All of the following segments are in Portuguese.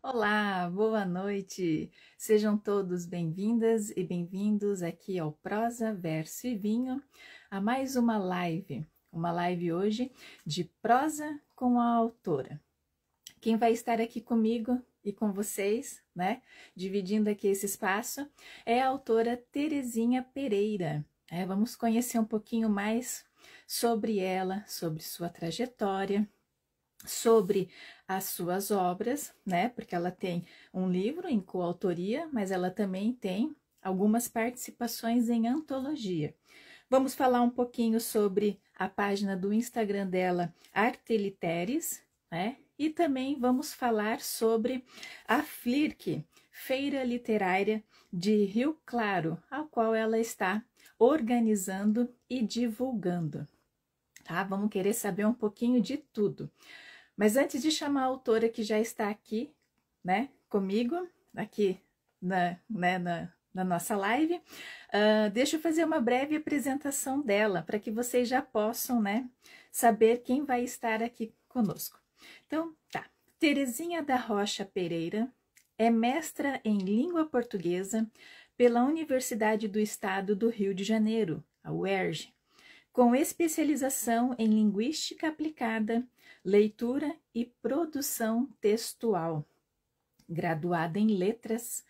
Olá, boa noite. Sejam todos bem-vindas e bem-vindos aqui ao Prosa, Verso e Vinho, a mais uma live hoje de prosa com a autora. Quem vai estar aqui comigo e com vocês, né, dividindo aqui esse espaço, é a autora Terezinha Pereira. Vamos conhecer um pouquinho mais sobre ela, sobre sua trajetória, sobre as suas obras, né? Porque ela tem um livro em coautoria, mas ela também tem algumas participações em antologia. Vamos falar um pouquinho sobre a página do Instagram dela, Arteliteres, né? E também vamos falar sobre a FLIRC, Feira Literária de Rio Claro, a qual ela está organizando e divulgando, tá? Vamos querer saber um pouquinho de tudo. Mas antes de chamar a autora que já está aqui, né, comigo, aqui na nossa live, deixa eu fazer uma breve apresentação dela, para que vocês já possam, né, saber quem vai estar aqui conosco. Então, tá. Terezinha da Rocha Pereira é mestra em língua portuguesa pela Universidade do Estado do Rio de Janeiro, a UERJ, com especialização em linguística aplicada, leitura e produção textual. Graduada em letras,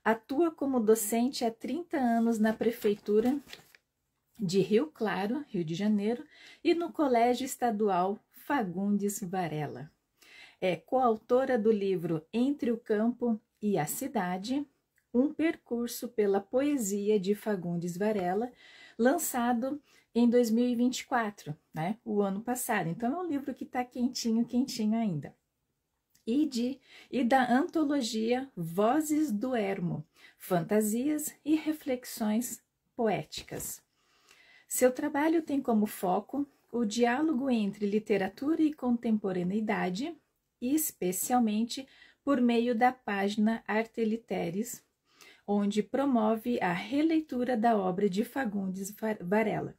atua como docente há 30 anos na Prefeitura de Rio Claro, Rio de Janeiro, e no Colégio Estadual Fagundes Varela. É coautora do livro Entre o Campo e a Cidade, um percurso pela poesia de Fagundes Varela, lançado em 2024, né? O ano passado. Então, é um livro que está quentinho, quentinho ainda. E da antologia Vozes do Ermo, Fantasias e Reflexões Poéticas. Seu trabalho tem como foco o diálogo entre literatura e contemporaneidade, especialmente por meio da página Arteliteres, onde promove a releitura da obra de Fagundes Varela,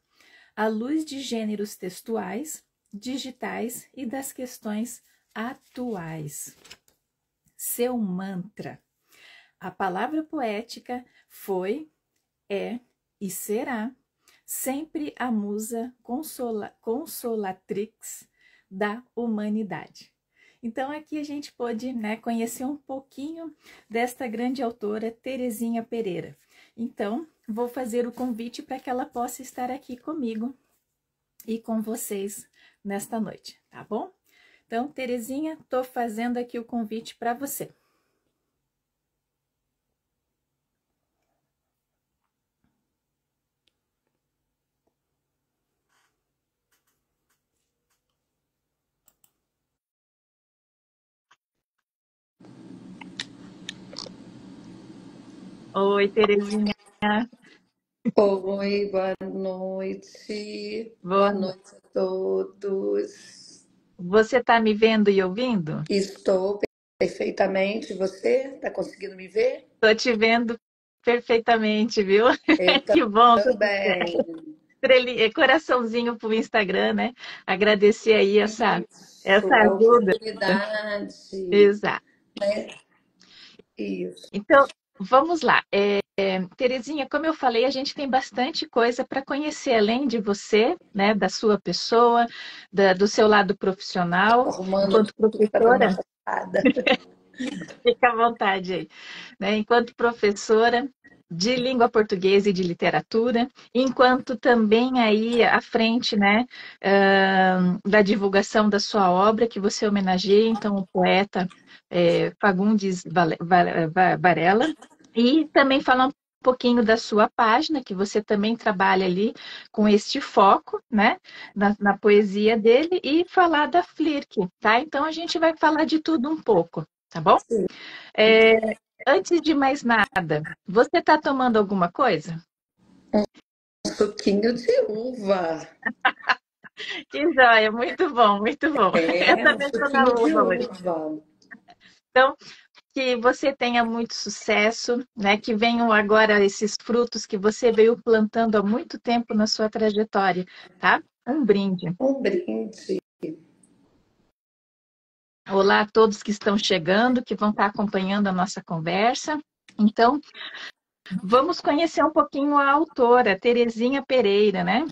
à luz de gêneros textuais, digitais e das questões atuais. Seu mantra: a palavra poética foi, é e será sempre a musa consolatrix da humanidade. Então, aqui a gente pôde, né, conhecer um pouquinho desta grande autora, Terezinha Pereira. Então, vou fazer o convite para que ela possa estar aqui comigo e com vocês nesta noite, tá bom? Então, Terezinha, estou fazendo aqui o convite para você. Oi, Terezinha. Oi, boa noite. Boa Boa. noite a todos. Você está me vendo e ouvindo? Estou perfeitamente. Você está conseguindo me ver? Estou te vendo perfeitamente, viu? Eu Que bom, tudo também. certo. Coraçãozinho para o Instagram, né? Agradecer aí essa Isso, a ajuda. oportunidade, Exato. né? Isso. Então, vamos lá. Terezinha, como eu falei, a gente tem bastante coisa para conhecer além de você, né? Da sua pessoa, do seu lado profissional, Arrumando enquanto tudo para dar uma professora. passada. Fica à vontade aí, né? Enquanto professora de língua portuguesa e de literatura, enquanto também aí à frente, né, da divulgação da sua obra, que você homenageia, então, o poeta Fagundes Varela, e também falar um pouquinho da sua página, que você também trabalha ali com este foco, né, na poesia dele, e falar da FLIRC, tá? Então, a gente vai falar de tudo um pouco, tá bom? Sim, É, antes de mais nada, você está tomando alguma coisa? um suquinho de uva. Que joia, muito bom, muito bom. Eu É, um também estou na suquinho de uva hoje. uva. Então, que você tenha muito sucesso, né? Que venham agora esses frutos que você veio plantando há muito tempo na sua trajetória, tá? Um brinde. Um brinde. Olá a todos que estão chegando, que vão estar acompanhando a nossa conversa. Então, vamos conhecer um pouquinho a autora, Terezinha Pereira, né?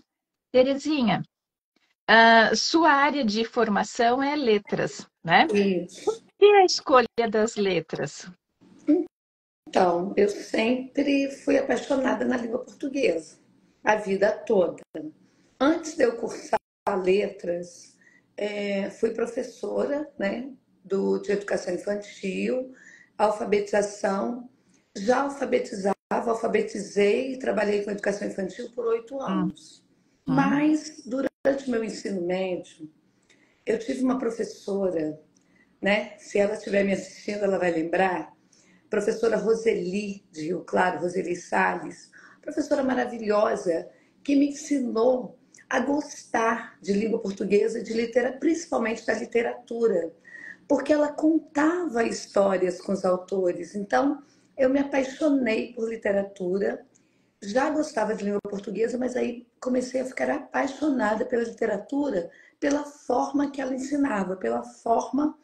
Terezinha, sua área de formação é letras, né? Isso. E a escolha das letras? Então, eu sempre fui apaixonada na língua portuguesa, a vida toda. Antes de eu cursar letras, fui professora, né, de educação infantil, alfabetização. Já alfabetizei e trabalhei com educação infantil por 8 anos. Uhum. Mas, durante o meu ensino médio, eu tive uma professora, né? Se ela estiver me assistindo, ela vai lembrar. Professora Roseli de Rio Claro, Roseli Salles, professora maravilhosa que me ensinou a gostar de língua portuguesa, de literatura, principalmente da literatura, porque ela contava histórias com os autores. Então, eu me apaixonei por literatura, já gostava de língua portuguesa, mas aí comecei a ficar apaixonada pela literatura, pela forma que ela ensinava, pela forma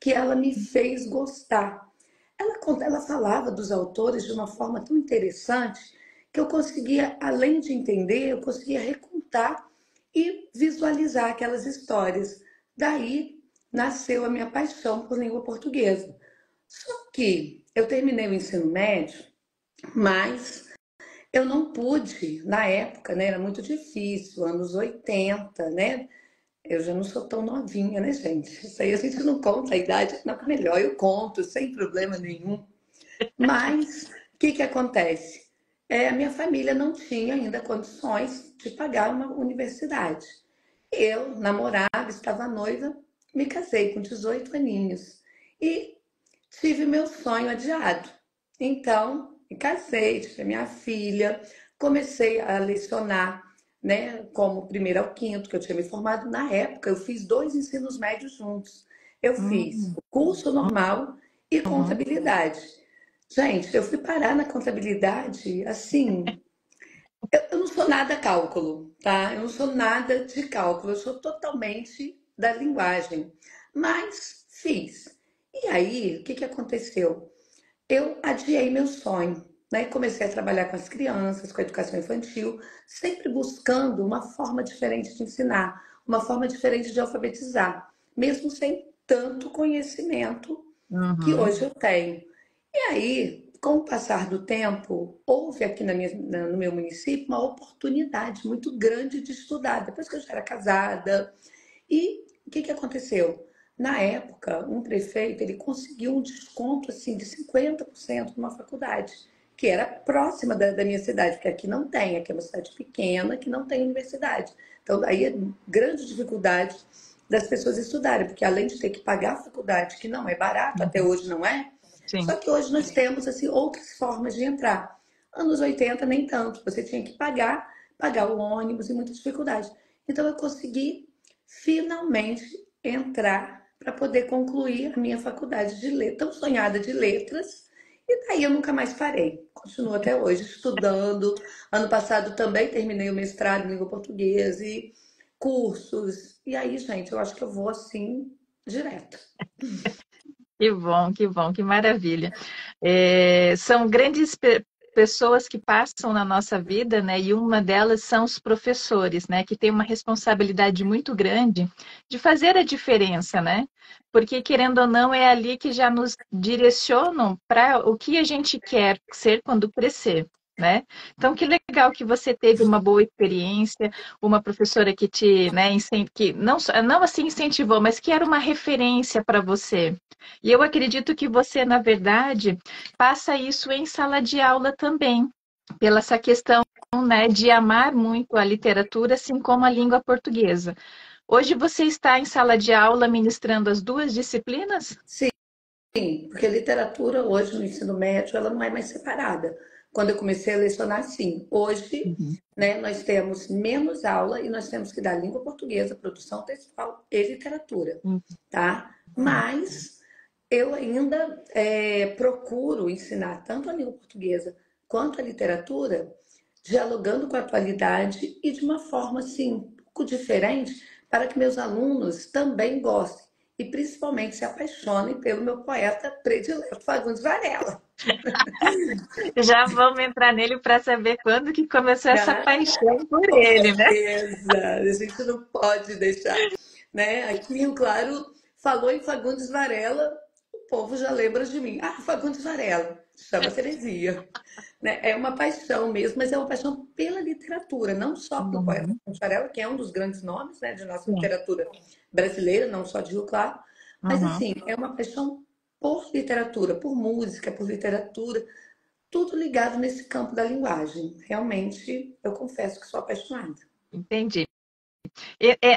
que ela me fez gostar. Ela falava dos autores de uma forma tão interessante que eu conseguia, além de entender, eu conseguia recontar e visualizar aquelas histórias. Daí nasceu a minha paixão por língua portuguesa. Só que eu terminei o ensino médio, mas eu não pude, na época, né, era muito difícil, anos 80, né? Eu já não sou tão novinha, né, gente? Isso aí a gente não conta a idade, não, melhor eu conto, sem problema nenhum. Mas o que que acontece? A minha família não tinha ainda condições de pagar uma universidade. Eu namorava, estava noiva, me casei com 18 aninhos e tive meu sonho adiado. Então, me casei, tive a minha filha, comecei a lecionar, né, como primeiro ao quinto, que eu tinha me formado na época, eu fiz 2 ensinos médios juntos. Eu fiz Uhum. o curso normal e Uhum. contabilidade. Gente, eu fui parar na contabilidade assim. Eu não sou nada cálculo, tá? Eu não sou nada de cálculo, eu sou totalmente da linguagem. Mas fiz. E aí, o que que aconteceu? Eu adiei meu sonho, né? Comecei a trabalhar com as crianças, com a educação infantil, sempre buscando uma forma diferente de ensinar, uma forma diferente de alfabetizar, mesmo sem tanto conhecimento que Uhum. hoje eu tenho. E aí, com o passar do tempo, houve aqui no meu município uma oportunidade muito grande de estudar, depois que eu já era casada. E o que que aconteceu? Na época, um prefeito ele conseguiu um desconto assim, de 50% numa faculdade, que era próxima da minha cidade, porque aqui não tem, aqui é uma cidade pequena que não tem universidade. Então, daí é grande dificuldade das pessoas estudarem, porque além de ter que pagar a faculdade, que não é barato, até Uhum. hoje não é, Sim. só que hoje nós temos assim outras formas de entrar. Anos 80 nem tanto, você tinha que pagar o ônibus e muita dificuldade. Então eu consegui finalmente entrar para poder concluir a minha faculdade de letras, tão sonhada de letras, e daí eu nunca mais parei. Continuo até hoje estudando. Ano passado também terminei o mestrado em língua portuguesa e cursos. E aí, gente, eu acho que eu vou assim direto. Que maravilha. São grandes pessoas que passam na nossa vida, né? E uma delas são os professores, né? Que tem uma responsabilidade muito grande de fazer a diferença, né? Porque, querendo ou não, é ali que já nos direcionam para o que a gente quer ser quando crescer. Né? Então, que legal que você teve uma boa experiência, uma professora que te, né, que não assim incentivou, mas que era uma referência para você. E eu acredito que você, na verdade, passa isso em sala de aula também, pela essa questão, né, de amar muito a literatura, assim como a língua portuguesa. Hoje você está em sala de aula ministrando as duas disciplinas? Sim, porque a literatura hoje no ensino médio ela não é mais separada. Quando eu comecei a lecionar, sim. Hoje, Uhum. né, nós temos menos aula e nós temos que dar língua portuguesa, produção textual e literatura, tá? Mas eu ainda procuro ensinar tanto a língua portuguesa quanto a literatura, dialogando com a atualidade e de uma forma assim, um pouco diferente, para que meus alunos também gostem e principalmente se apaixonem pelo meu poeta predileto, Fagundes Varela. Já vamos entrar nele para saber quando que começou essa Ah, paixão por com ele, né? certeza, a gente não pode deixar, né? Aqui em Rio Claro, falou em Fagundes Varela, o povo já lembra de mim. Ah, Fagundes Varela, chama Teresia. Né? É uma paixão mesmo, mas é uma paixão pela literatura, não só pelo poeta Uhum, Fagundes Varela, que é um dos grandes nomes, né, de nossa sim. literatura brasileira, não só de Rio Claro, mas Uhum. assim, é uma paixão por literatura, por música, por literatura, tudo ligado nesse campo da linguagem. Realmente, eu confesso que sou apaixonada. Entendi.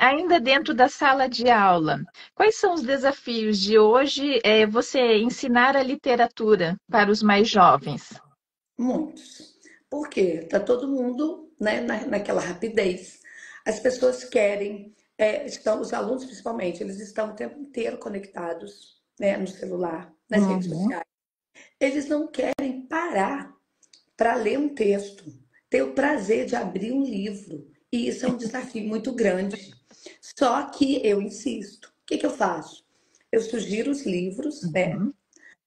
Ainda dentro da sala de aula, quais são os desafios de hoje, você ensinar a literatura para os mais jovens? Muitos. Por quê? Está todo mundo, né, naquela rapidez. As pessoas querem, os alunos principalmente, eles estão o tempo inteiro conectados, né, no celular, nas redes Uhum. sociais. Eles não querem parar para ler um texto, ter o prazer de abrir um livro. E isso é um desafio muito grande. Só que eu insisto. O que que eu faço? Eu sugiro os livros, né? Uhum.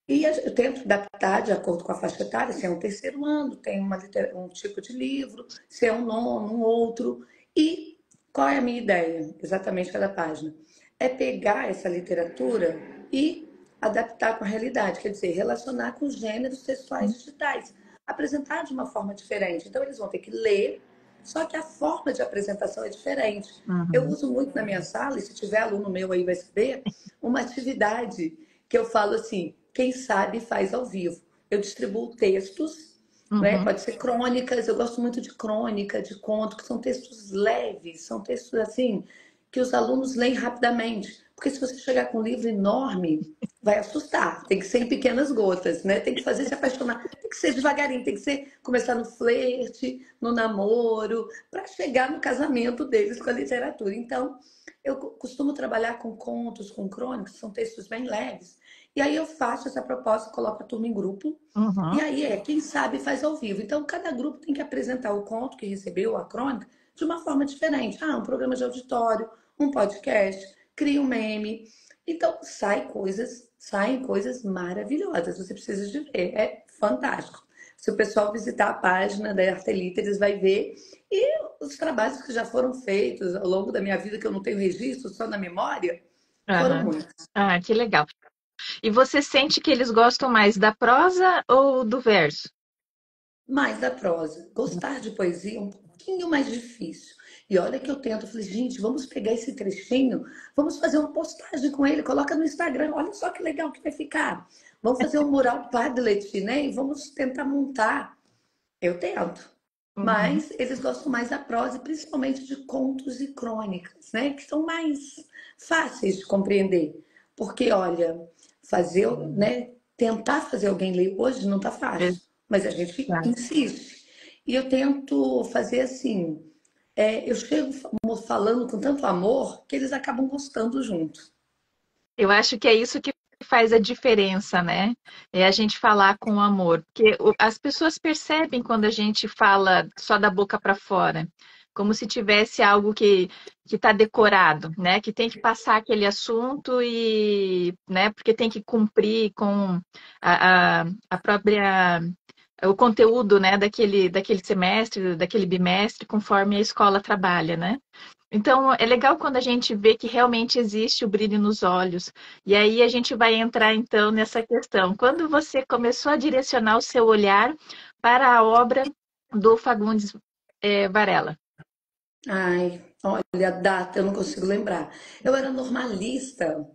E eu tento adaptar de acordo com a faixa etária, se é um terceiro ano, tem um tipo de livro, se é um nono, um outro. E qual é a minha ideia, exatamente cada página? É pegar essa literatura e adaptar com a realidade, quer dizer, relacionar com os gêneros textuais digitais, apresentar de uma forma diferente. Então, eles vão ter que ler, só que a forma de apresentação é diferente. Eu Uhum. uso muito na minha sala, e se tiver aluno meu aí vai saber, uma atividade que eu falo assim, quem sabe faz ao vivo. Eu distribuo textos, né? Uhum. Pode ser crônicas, eu gosto muito de crônica, de conto, que são textos leves, são textos assim que os alunos leem rapidamente. Porque se você chegar com um livro enorme, vai assustar. Tem que ser em pequenas gotas, né? Tem que fazer se apaixonar, tem que ser devagarinho, tem que ser começar no flerte, no namoro, para chegar no casamento deles com a literatura. Então, eu costumo trabalhar com contos, com crônicas, são textos bem leves. E aí eu faço essa proposta, coloco a turma em grupo, e Uhum. aí quem sabe faz ao vivo. Então, cada grupo tem que apresentar o conto que recebeu, a crônica, de uma forma diferente. Ah, um programa de auditório, um podcast, cria um meme. Então, saem coisas maravilhosas. Você precisa de ver. É fantástico. Se o pessoal visitar a página da Artelita, eles vão ver. E os trabalhos que já foram feitos ao longo da minha vida, que eu não tenho registro, só na memória, foram Aham. muitos. Ah, que legal. E você sente que eles gostam mais da prosa ou do verso? Mais da prosa. Gostar de poesia é um pouquinho mais difícil. E olha que eu tento, eu falei, gente, vamos pegar esse trechinho, vamos fazer uma postagem com ele, coloca no Instagram, olha só que legal que vai ficar. Vamos fazer um mural Padlet, né? E vamos tentar montar. Eu tento. Uhum. Mas eles gostam mais da prosa, principalmente de contos e crônicas, né? Que são mais fáceis de compreender. Porque, olha, fazer, né? Tentar fazer alguém ler hoje não tá fácil, mas a gente Exato. insiste. E eu tento fazer assim, eu chego falando com tanto amor que eles acabam gostando junto. Eu acho que é isso que faz a diferença, né? É a gente falar com amor, porque as pessoas percebem quando a gente fala só da boca para fora, como se tivesse algo que está decorado, né? Que tem que passar aquele assunto e, né? Porque tem que cumprir com a própria o conteúdo, né? Daquele semestre, daquele bimestre, conforme a escola trabalha, né? Então, é legal quando a gente vê que realmente existe o brilho nos olhos. E aí a gente vai entrar então nessa questão. Quando você começou a direcionar o seu olhar para a obra do Fagundes Varela? Ai, olha, a data eu não consigo lembrar. Eu era normalista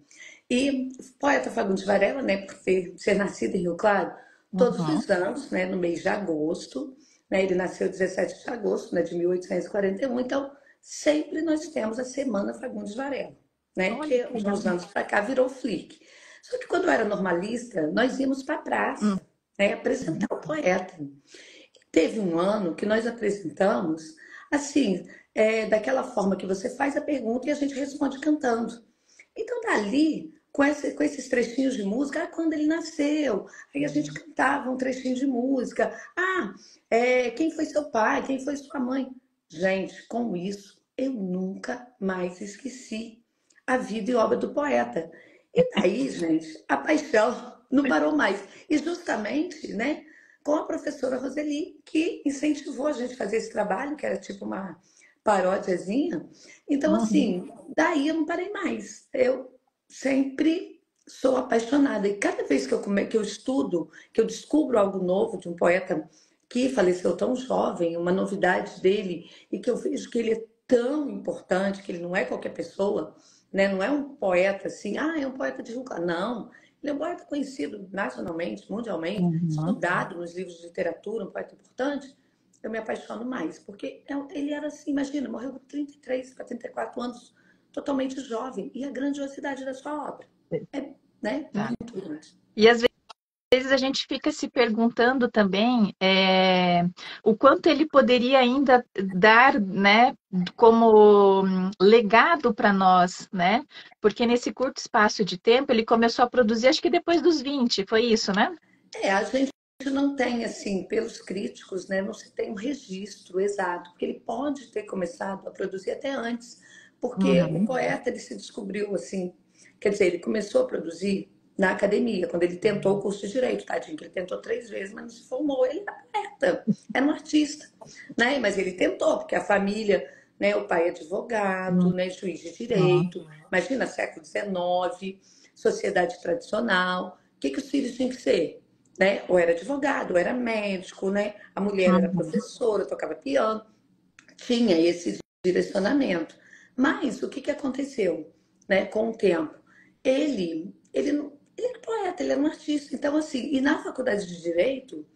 e poeta Fagundes Varela, né, por ser nascido em Rio Claro, todos Uhum. os anos, né, no mês de agosto, né, ele nasceu 17 de agosto, né, de 1841, então sempre nós temos a Semana Fagundes Varela, né, Olha que que de legal. uns anos para cá virou Flick. Só que quando eu era normalista, nós íamos para a Uhum. praça, né, apresentar o poeta. Teve um ano que nós apresentamos, assim, daquela forma que você faz a pergunta e a gente responde cantando. Então, dali, com esses trechinhos de música, quando ele nasceu, aí a gente cantava um trechinho de música. Ah, quem foi seu pai? Quem foi sua mãe? Gente, com isso, eu nunca mais esqueci a vida e obra do poeta. E daí, gente, a paixão não parou mais. E justamente, né, com a professora Roseli, que incentivou a gente a fazer esse trabalho, que era tipo uma paródiazinha. Então, Uhum. assim, daí eu não parei mais. Eu sempre sou apaixonada. E cada vez que eu estudo, que eu descubro algo novo de um poeta que faleceu tão jovem, uma novidade dele, e que eu vejo que ele é tão importante, que ele não é qualquer pessoa, né? Não é um poeta assim, é um poeta de Rio Claro. Não, ele é um poeta conhecido nacionalmente, mundialmente, Uhum. estudado nos livros de literatura, um poeta importante. Eu me apaixono mais, porque ele era assim, imagina, morreu com 33 para 34 anos, totalmente jovem, e a grandiosidade da sua obra é, né, Tá. muito grande. E às vezes a gente fica se perguntando também o quanto ele poderia ainda dar, né, como legado para nós, né? Porque nesse curto espaço de tempo ele começou a produzir, acho que depois dos 20, foi isso, né? A gente não tem, assim, pelos críticos, né, não se tem um registro exato, porque ele pode ter começado a produzir até antes, porque o Uhum. poeta ele se descobriu assim, quer dizer, ele começou a produzir na academia, quando ele tentou o curso de Direito, tadinho, que ele tentou 3 vezes, mas não se formou, ele era poeta, era um artista, né, mas ele tentou, porque a família, né, o pai é advogado, né, juiz de Uhum. direito, imagina, século XIX, sociedade tradicional, o que os filhos tinham que ser? Né? Ou era advogado, ou era médico, né? A mulher era Uhum. professora, tocava piano, tinha esse direcionamento. Mas o que aconteceu, né, com o tempo? Ele era poeta, ele era um artista. Então, assim, e na faculdade de Direito,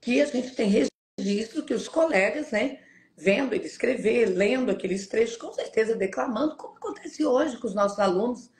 que a gente tem registro que os colegas, né, vendo ele escrever, lendo aqueles trechos, com certeza declamando, como acontece hoje com os nossos alunos,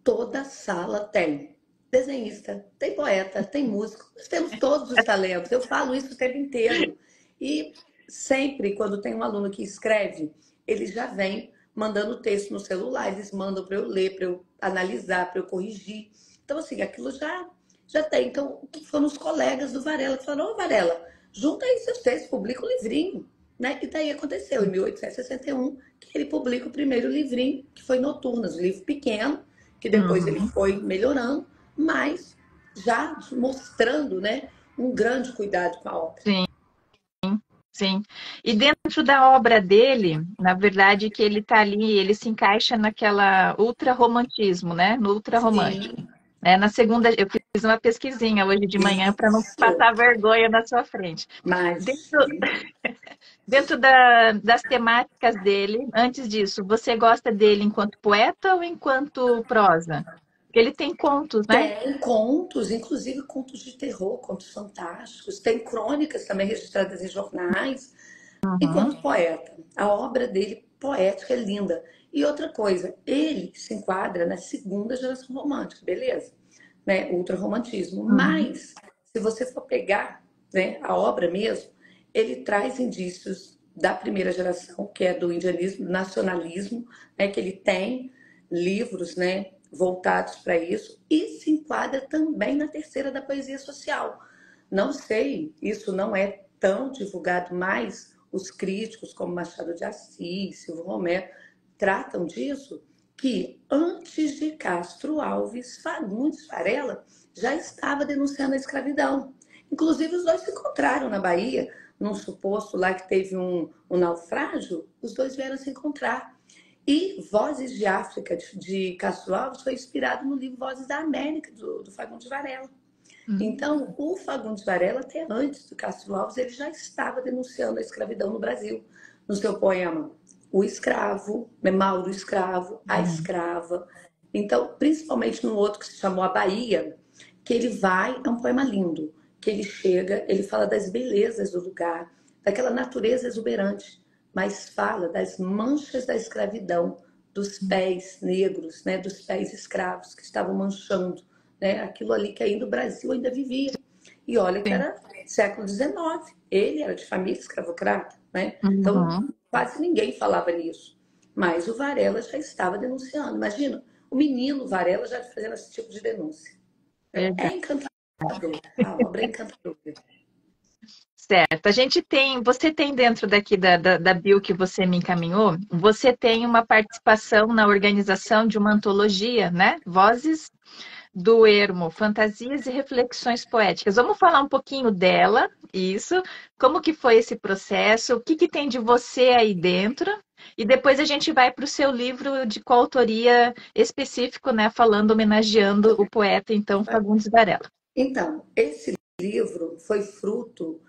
toda sala tem desenhista, tem poeta, tem músico. Nós temos todos os talentos. Eu falo isso o tempo inteiro. E sempre, quando tem um aluno que escreve, ele já vem mandando texto no celular. Eles mandam para eu ler, para eu analisar, para eu corrigir. Então, assim, aquilo já tem. Então, foram os colegas do Varela que falaram: Ô, Varela, junta aí seus textos, publica um livrinho. Né? E daí aconteceu, em 1861, que ele publica o primeiro livrinho, que foi Noturnas, um livro pequeno, que depois ele Uhum. foi melhorando, mas já mostrando, né, um grande cuidado com a obra. Sim, sim. E dentro da obra dele, na verdade, que ele está ali, ele se encaixa naquela ultra-romantismo, né? No ultra-romântico. Sim, Né? Na segunda, eu fiz uma pesquisinha hoje de manhã para não isso, passar vergonha na sua frente. mas Dentro das temáticas dele, antes disso, você gosta dele enquanto poeta ou enquanto prosa? Porque ele tem contos, né? tem contos, inclusive contos de terror, contos fantásticos, tem crônicas também registradas em jornais. Uhum, Enquanto poeta, a obra dele poética é linda. E outra coisa, ele se enquadra na segunda geração romântica, beleza? Né? Ultrarromantismo. uhum, Mas, se você for pegar, né, a obra mesmo, ele traz indícios da primeira geração, que é do indianismo, do nacionalismo, né, que ele tem livros, né, voltados para isso, e se enquadra também na terceira da poesia social. Não sei, isso não é tão divulgado, mas os críticos, como Machado de Assis, Silvio Romero, tratam disso, que antes de Castro Alves, Fagundes Varela já estava denunciando a escravidão. Inclusive, os dois se encontraram na Bahia, num suposto lá que teve um naufrágio, os dois vieram se encontrar. E Vozes de África, de Castro Alves, foi inspirado no livro Vozes da América, do Fagundes Varela. uhum. Então, o Fagundes Varela, até antes do Castro Alves, ele já estava denunciando a escravidão no Brasil. No seu poema O Escravo, Mauro o Escravo, A Uhum. Escrava. Então, principalmente no outro que se chamou A Bahia, que ele vai, é um poema lindo, que ele chega, ele fala das belezas do lugar, daquela natureza exuberante, mas fala das manchas da escravidão, dos pés negros, né, dos pés escravos que estavam manchando, né, aquilo ali que ainda o Brasil ainda vivia. E olha que Sim. era século XIX, ele era de família escravocrata, né? Então Uhum. quase ninguém falava nisso. Mas o Varela já estava denunciando. Imagina, o menino Varela já fazendo esse tipo de denúncia. É Verdade. encantador, a obra é encantadora. Certo. A gente tem, você tem dentro daqui da bio que você me encaminhou, você tem uma participação na organização de uma antologia, né? Vozes do Ermo, Fantasias e Reflexões Poéticas. Vamos falar um pouquinho dela, isso, como que foi esse processo, o que que tem de você aí dentro, e depois a gente vai para o seu livro de coautoria específico, né? Falando, homenageando o poeta, então, Fagundes Varela. Então, esse livro foi fruto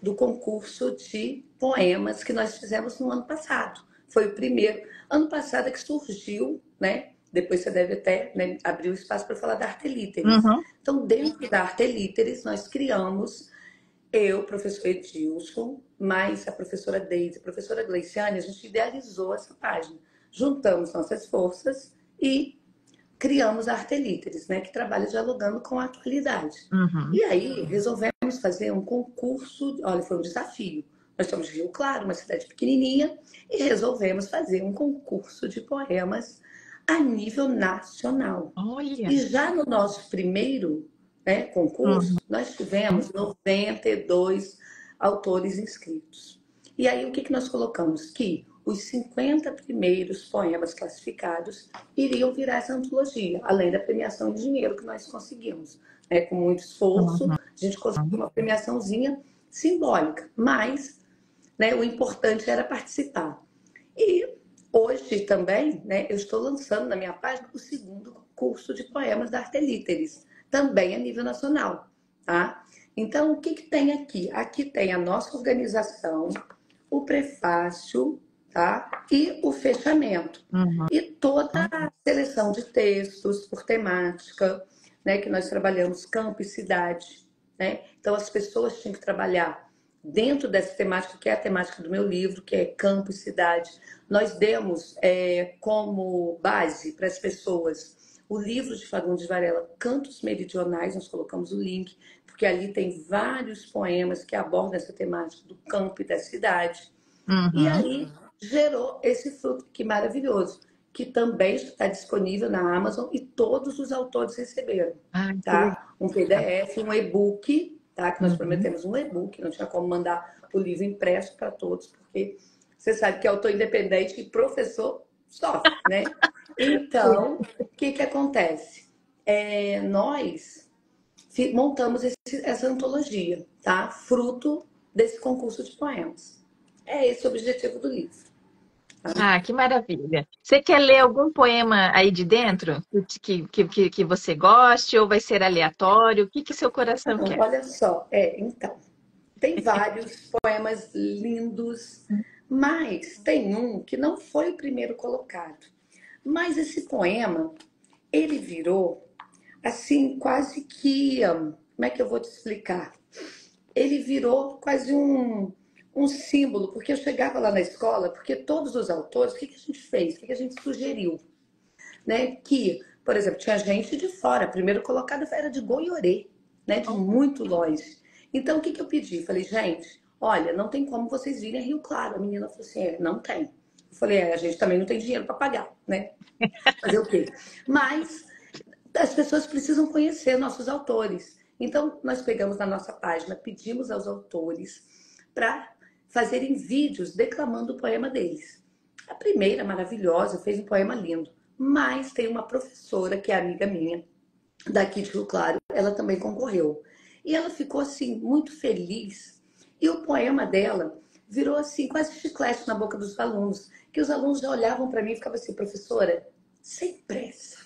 do concurso de poemas que nós fizemos no ano passado. Foi o primeiro. Ano passado é que surgiu, né? Depois você deve até, né, abrir o espaço para falar da Artelíteres. Uhum. Então, dentro da Artelíteres, nós criamos, eu, professor Edilson, mais a professora Deise, a professora Gleiciane, a gente idealizou essa página. Juntamos nossas forças e criamos a Artelíteres, né, que trabalha dialogando com a atualidade. Uhum. E aí resolvemos fazer um concurso, olha, foi um desafio. Nós estamos de Rio Claro, uma cidade pequenininha, e resolvemos fazer um concurso de poemas a nível nacional. Olha. E já no nosso primeiro, né, Uhum. concurso, nós tivemos 92 autores inscritos. E aí o que nós colocamos? Que os 50 primeiros poemas classificados iriam virar essa antologia, além da premiação em dinheiro que nós conseguimos. Né? Com muito esforço, Uhum. a gente conseguiu uma premiaçãozinha simbólica, mas, né, o importante era participar. E hoje também, né, eu estou lançando na minha página o segundo curso de poemas da Artelíteres, também a nível nacional, tá? Então, o que tem aqui? Aqui tem a nossa organização, o prefácio, tá? E o fechamento. Uhum. E toda a seleção de textos por temática, né, que nós trabalhamos campo e cidade, né? Então, as pessoas tinham que trabalhar dentro dessa temática, que é a temática do meu livro, que é campo e cidade. Nós demos como base para as pessoas o livro de Fagundes Varela, Cantos Meridionais, nós colocamos o link, porque ali tem vários poemas que abordam essa temática do campo e da cidade. E Uhum. aí gerou esse fruto que maravilhoso, que também está disponível na Amazon e todos os autores receberam, Ai, que legal. tá? Um PDF, um e-book, tá? Que nós Uhum. prometemos um e-book, não tinha como mandar o livro impresso para todos, porque você sabe que autor independente e professor sofre, né? Então, o que acontece? Nós montamos essa antologia, tá? Fruto desse concurso de poemas. É esse o objetivo do livro. Ah, que maravilha. Você quer ler algum poema aí de dentro que você goste ou vai ser aleatório? O que que seu coração Não, quer? olha só, então, tem vários poemas lindos, mas tem um que não foi o primeiro colocado. Mas esse poema, ele virou, assim, quase que, como é que eu vou te explicar? Ele virou quase um símbolo, porque eu chegava lá na escola, porque todos os autores, o que a gente fez? O que a gente sugeriu? Né? Que, por exemplo, tinha gente de fora, a primeira colocada era de Goiorê, né? De muito longe. Então, o que eu pedi? Falei, gente, olha, não tem como vocês virem a Rio Claro. A menina falou assim, não tem. Eu falei, a gente também não tem dinheiro para pagar, né? Fazer o quê? Mas as pessoas precisam conhecer nossos autores. Então, nós pegamos na nossa página, pedimos aos autores para fazerem vídeos declamando o poema deles. A primeira, maravilhosa, fez um poema lindo. Mas tem uma professora, que é amiga minha, daqui de Rio Claro, ela também concorreu. E ela ficou, assim, muito feliz. E o poema dela virou, assim, quase chiclete na boca dos alunos. Que os alunos já olhavam para mim e ficavam assim, professora, sem pressa.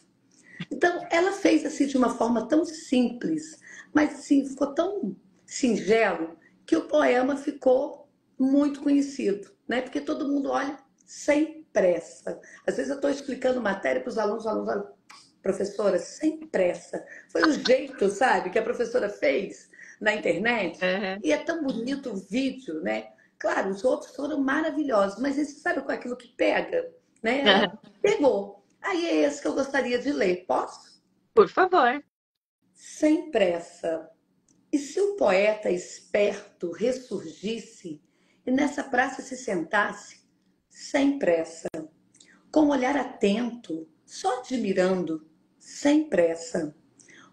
Então, ela fez assim de uma forma tão simples, mas assim, ficou tão singelo, que o poema ficou muito conhecido, né? Porque todo mundo olha sem pressa. Às vezes eu estou explicando matéria para os alunos olham, professora, sem pressa. Foi o jeito, sabe, que a professora fez na internet. Uhum. E é tão bonito o vídeo, né? Claro, os outros foram maravilhosos, mas esse sabe com aquilo que pega, né? Ela pegou. Aí é esse que eu gostaria de ler. Posso? Por favor. Sem pressa. E se o poeta esperto ressurgisse e nessa praça se sentasse, sem pressa, com olhar atento, só admirando, sem pressa.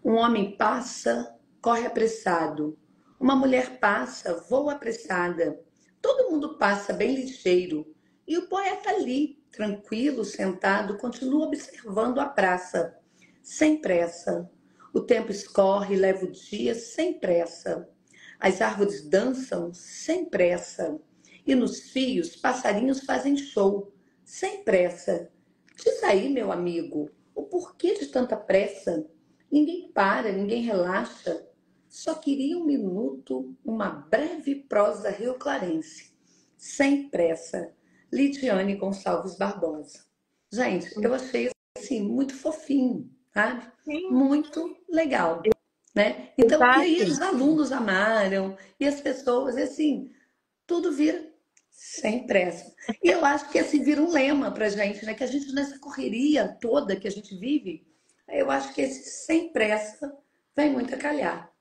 Um homem passa, corre apressado. Uma mulher passa, voa apressada. Todo mundo passa bem ligeiro. E o poeta ali, tranquilo, sentado, continua observando a praça, sem pressa. O tempo escorre, leva o dia sem pressa. As árvores dançam sem pressa. E nos fios, passarinhos fazem show, sem pressa. Diz aí, meu amigo, o porquê de tanta pressa? Ninguém para, ninguém relaxa. Só queria um minuto, uma breve prosa rioclarense, sem pressa. Lidiane Gonçalves Barbosa. Gente, eu achei assim muito fofinho, sabe? Sim, Muito legal, né? Então, e aí exato. os alunos amaram e as pessoas, e assim, tudo vira sem pressa. E eu acho que assim vira um lema para gente, né? Que a gente nessa correria toda que a gente vive, eu acho que esse sem pressa vem muito a calhar.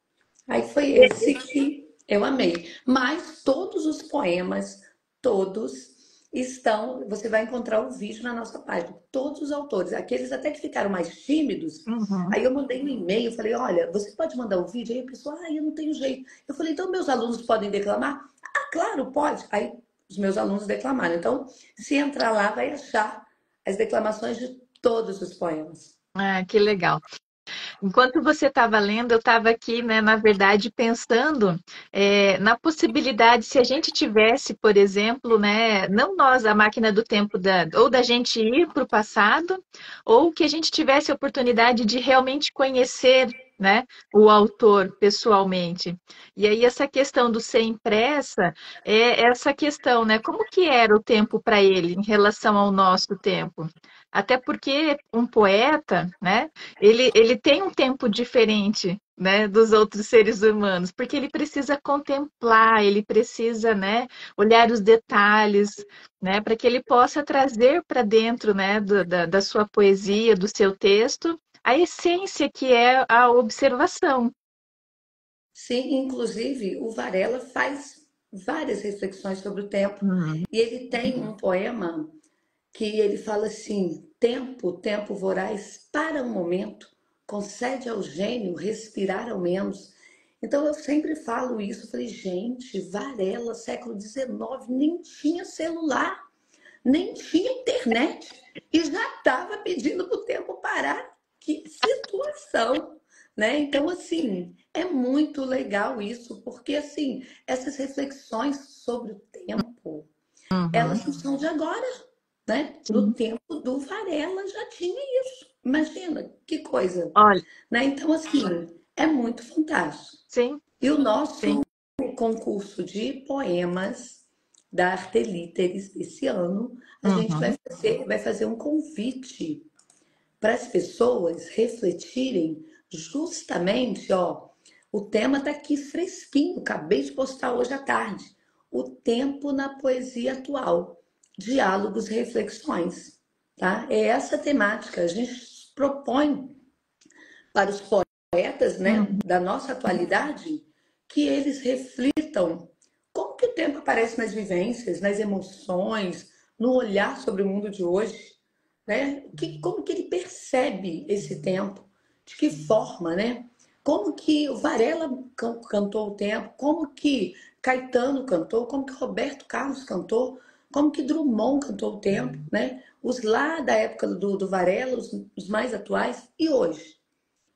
Aí foi esse que eu amei. Mas todos os poemas, todos estão. Você vai encontrar o vídeo na nossa página. Todos os autores, aqueles até que ficaram mais tímidos. Uhum. Aí eu mandei um e-mail, falei: olha, você pode mandar o vídeo? Aí a pessoa, eu não tenho jeito. Eu falei: então meus alunos podem declamar? Ah, claro, pode. Aí os meus alunos declamaram. Então, se entrar lá, vai achar as declamações de todos os poemas. Ah, que legal. Enquanto você estava lendo, eu estava aqui, né, na verdade, pensando na possibilidade, se a gente tivesse, por exemplo, né, não nós, a máquina do tempo, ou da gente ir para o passado, ou que a gente tivesse a oportunidade de realmente conhecer, né, o autor pessoalmente. E aí essa questão do ser impressa é essa questão, né, como que era o tempo para ele em relação ao nosso tempo? Até porque um poeta, né? Ele tem um tempo diferente, né, dos outros seres humanos, porque ele precisa contemplar, ele precisa, né, olhar os detalhes, né, para que ele possa trazer para dentro, né, da sua poesia, do seu texto, a essência que é a observação. Sim, inclusive o Varela faz várias reflexões sobre o tempo. Uhum. E ele tem um poema que ele fala assim: tempo, tempo voraz, para um momento, concede ao gênio respirar ao menos. Então eu sempre falo isso, eu falei, gente, Varela, século XIX, nem tinha celular, nem tinha internet e já estava pedindo para o tempo parar. Que situação, né? Então, assim, é muito legal isso, porque, assim, essas reflexões sobre o tempo, elas Uhum. não são de agora, né? No Sim. tempo do Varela já tinha isso. Imagina, que coisa, Olha, né? Então, assim, é muito fantástico. sim, E o sim. nosso concurso de poemas da Artelíteres esse ano, a gente Uhum. vai fazer um convite para as pessoas refletirem justamente, ó, o tema está aqui fresquinho, acabei de postar hoje à tarde. O tempo na poesia atual, diálogos e reflexões, tá? É essa temática. A gente propõe para os poetas, né, Uhum. da nossa atualidade, que eles reflitam como que o tempo aparece nas vivências, nas emoções, no olhar sobre o mundo de hoje, né? Como que ele percebe esse tempo? De que forma, né? Como que o Varela cantou o tempo? Como que Caetano cantou? Como que Roberto Carlos cantou? Como que Drummond cantou o tempo, né? Os lá da época do Varela, os mais atuais e hoje.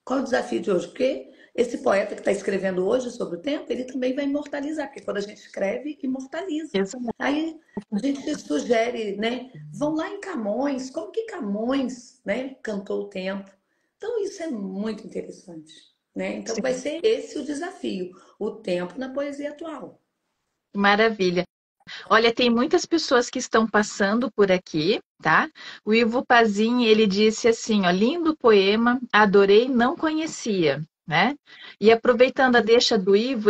Qual é o desafio de hoje? Porque esse poeta que está escrevendo hoje sobre o tempo, ele também vai imortalizar, porque quando a gente escreve, imortaliza. Exato. Aí a gente sugere, né? Vão lá em Camões, como que Camões, né, cantou o tempo. Então isso é muito interessante, né? Então vai Sim. ser esse o desafio, o tempo na poesia atual. Maravilha. Olha, tem muitas pessoas que estão passando por aqui, tá? O Ivo Pazin, ele disse assim, ó, lindo poema, adorei, não conhecia, né? E aproveitando a deixa do Ivo,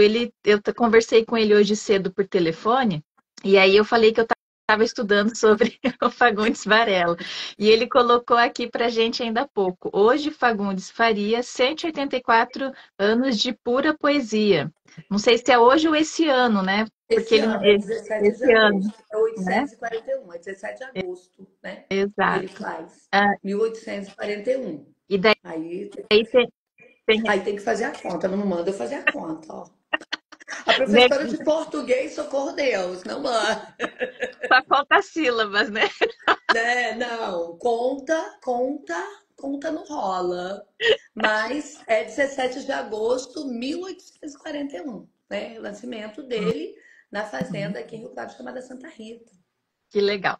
conversei com ele hoje cedo por telefone, e aí eu falei que eu estava estudando sobre o Fagundes Varela. E ele colocou aqui para gente ainda há pouco. Hoje, Fagundes faria 184 anos de pura poesia. Não sei se é hoje ou esse ano, né? Porque Esse ano é 17 de esse ano, agosto, é né? 841, é 17 de agosto, né? Que ele Exato. faz, Ah, 1841. e daí Aí, tem, tem- aí tem que fazer a conta, não manda eu fazer a conta, ó. A Né? professora de português, socorro Deus, não manda. Só conta sílabas, né? Né? Não, conta não rola. Mas é 17 de agosto de 1841, né? O nascimento dele na Uhum. fazenda aqui em Rio Claro, chamada Santa Rita. Que legal.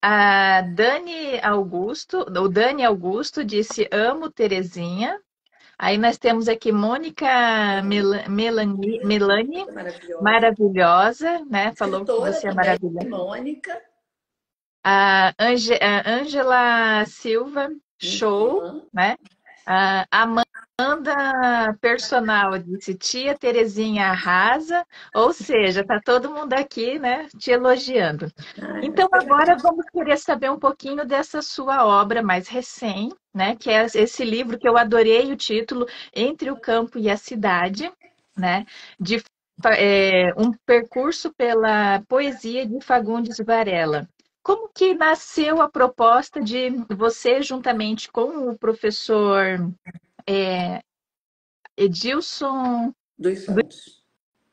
A Dani Augusto, o Dani Augusto disse: amo Terezinha. Aí nós temos aqui Mônica Melanie, Muito maravilhosa. maravilhosa, né? Falou que Escritora você é também, maravilhosa. Mônica. A Ângela Silva, show, Uhum. né? A Amanda Personal disse, tia Terezinha arrasa, ou seja, tá todo mundo aqui, né, te elogiando. Ai, Então agora vamos querer saber um pouquinho dessa sua obra mais recente, né, que é esse livro que eu adorei o título, Entre o Campo e a Cidade, né, de um percurso pela poesia de Fagundes Varela. Como que nasceu a proposta de você, juntamente com o professor Edilson dos Santos.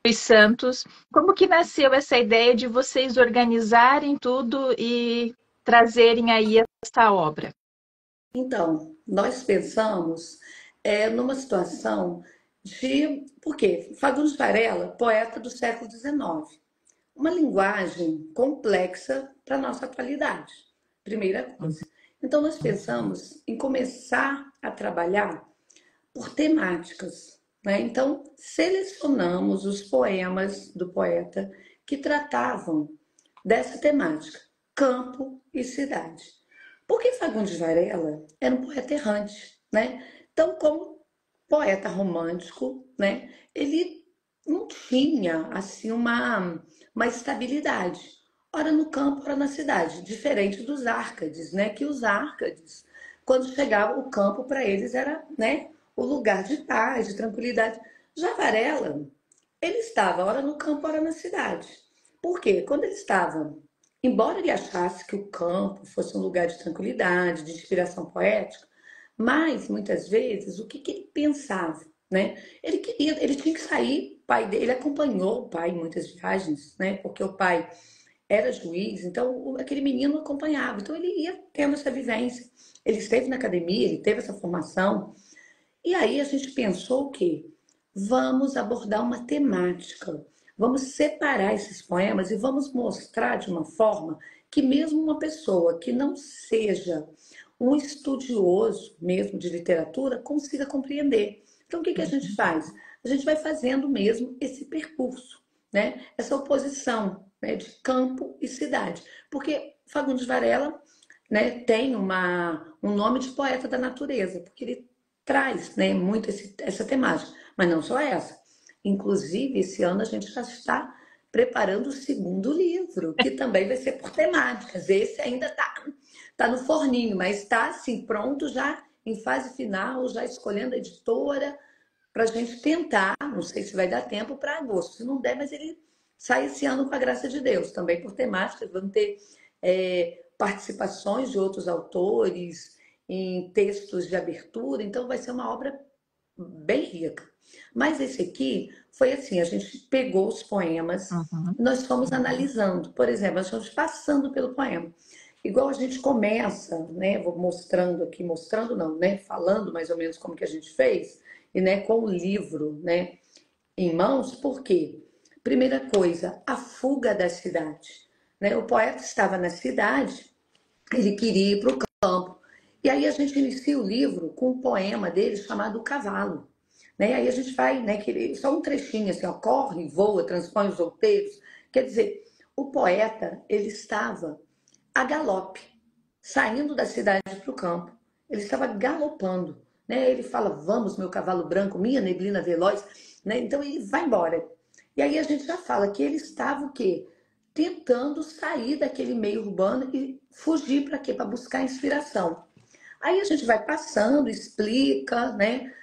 dos Santos, como que nasceu essa ideia de vocês organizarem tudo e trazerem aí essa obra? Então, nós pensamos numa situação de. Por quê? Fagundes Varela, poeta do século XIX. Uma linguagem complexa para a nossa atualidade, primeira coisa. Então, nós pensamos em começar a trabalhar por temáticas, né? Então, selecionamos os poemas do poeta que tratavam dessa temática, campo e cidade. Porque Fagundes Varela era um poeta errante, né? Então, como poeta romântico, né? Ele não tinha assim uma estabilidade, ora no campo, ora na cidade, diferente dos Árcades, né? Que os Árcades, quando chegava o campo para eles era, né, o lugar de paz, de tranquilidade. Já Varela, ele estava ora no campo, ora na cidade. Por quê? Quando ele estava, embora ele achasse que o campo fosse um lugar de tranquilidade, de inspiração poética, mas muitas vezes o que, que ele pensava, né? Ele tinha que sair, o pai dele, ele acompanhou o pai em muitas viagens, né? Porque o pai era juiz, então aquele menino acompanhava, então ele ia tendo essa vivência. Ele esteve na academia, ele teve essa formação, e aí a gente pensou o quê? Vamos abordar uma temática, vamos separar esses poemas e vamos mostrar de uma forma que mesmo uma pessoa que não seja um estudioso mesmo de literatura consiga compreender. Então o que que a gente faz? A gente vai fazendo mesmo esse percurso, né? Essa oposição, né, de campo e cidade. Porque Fagundes Varela, né, tem um nome de poeta da natureza, porque ele traz, né, muito essa temática, mas não só essa. Inclusive, esse ano a gente já está preparando o segundo livro, que também vai ser por temáticas. Esse ainda tá no forninho, mas está assim, pronto, já em fase final, já escolhendo a editora, para a gente tentar, não sei se vai dar tempo para agosto, se não der, mas ele sai esse ano com a graça de Deus, também por temáticas, vamos ter participações de outros autores em textos de abertura, então vai ser uma obra bem rica. Mas esse aqui foi assim, a gente pegou os poemas, Uhum. nós fomos analisando, por exemplo, nós fomos passando pelo poema. Igual a gente começa, né, vou mostrando aqui, mostrando não, né, falando mais ou menos como que a gente fez, e né, com o livro, né, em mãos, por quê? Primeira coisa, a fuga da cidade, né? O poeta estava na cidade, ele queria ir para o campo. E aí a gente inicia o livro com um poema dele chamado O Cavalo. Né? Aí a gente vai, né, só um trechinho assim, ó, corre, voa, transpõe os outeiros. Quer dizer, o poeta, ele estava a galope, saindo da cidade para o campo. Ele estava galopando. Né? Ele fala, vamos, meu cavalo branco, minha neblina veloz. Né? Então ele vai embora. E aí a gente já fala que ele estava o quê? Tentando sair daquele meio urbano e fugir para quê? Para buscar inspiração. Aí a gente vai passando, explica, né?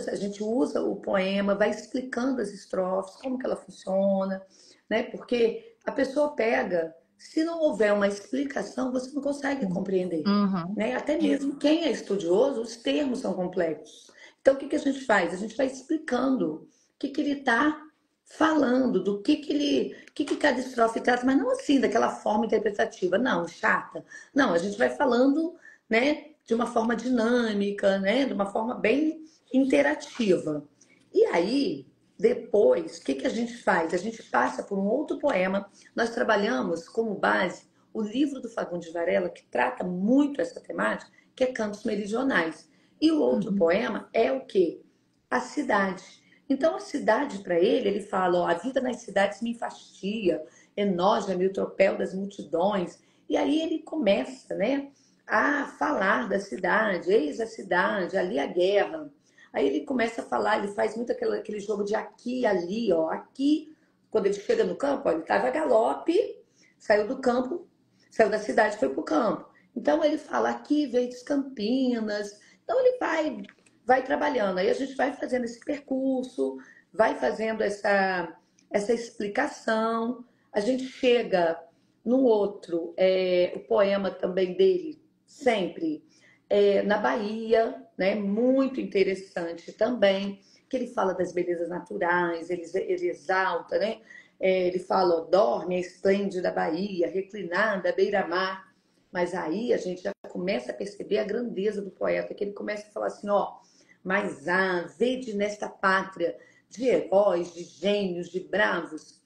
A gente usa o poema, vai explicando as estrofes, como que ela funciona, né? Porque a pessoa pega, se não houver uma explicação, você não consegue compreender, Uhum. né? Até mesmo quem é estudioso, os termos são complexos. Então o que que a gente faz? A gente vai explicando que ele está falando, do que cada estrofe trata, mas não assim, daquela forma interpretativa, não, chata. Não, a gente vai falando, né, de uma forma dinâmica, né, de uma forma bem interativa. E aí, depois, o que a gente faz? A gente passa por um outro poema. Nós trabalhamos como base o livro do Fagundes Varela, que trata muito essa temática, que é Cantos Meridionais. E o outro poema é o quê? A cidade. Então, a cidade, para ele fala, ó, a vida nas cidades me enfastia, enoja-me o tropel das multidões. E aí ele começa, né, a falar da cidade, eis a cidade, ali a guerra. Aí ele começa a falar, ele faz muito aquele jogo de aqui e ali, ó. Aqui, quando ele chega no campo, ó, ele estava a galope, saiu do campo, saiu da cidade, foi para o campo. Então ele fala, aqui veio de Campinas. Então ele vai trabalhando. Aí a gente vai fazendo esse percurso, vai fazendo essa explicação. A gente chega no outro, o poema também dele, sempre, na Bahia, né? Muito interessante também, que ele fala das belezas naturais, ele exalta, né? Ele fala, ó, dorme a esplêndida Bahia, reclinada à beira-mar. Mas aí a gente já começa a perceber a grandeza do poeta, que ele começa a falar assim, ó, mas vede nesta pátria de heróis, de gênios, de bravos,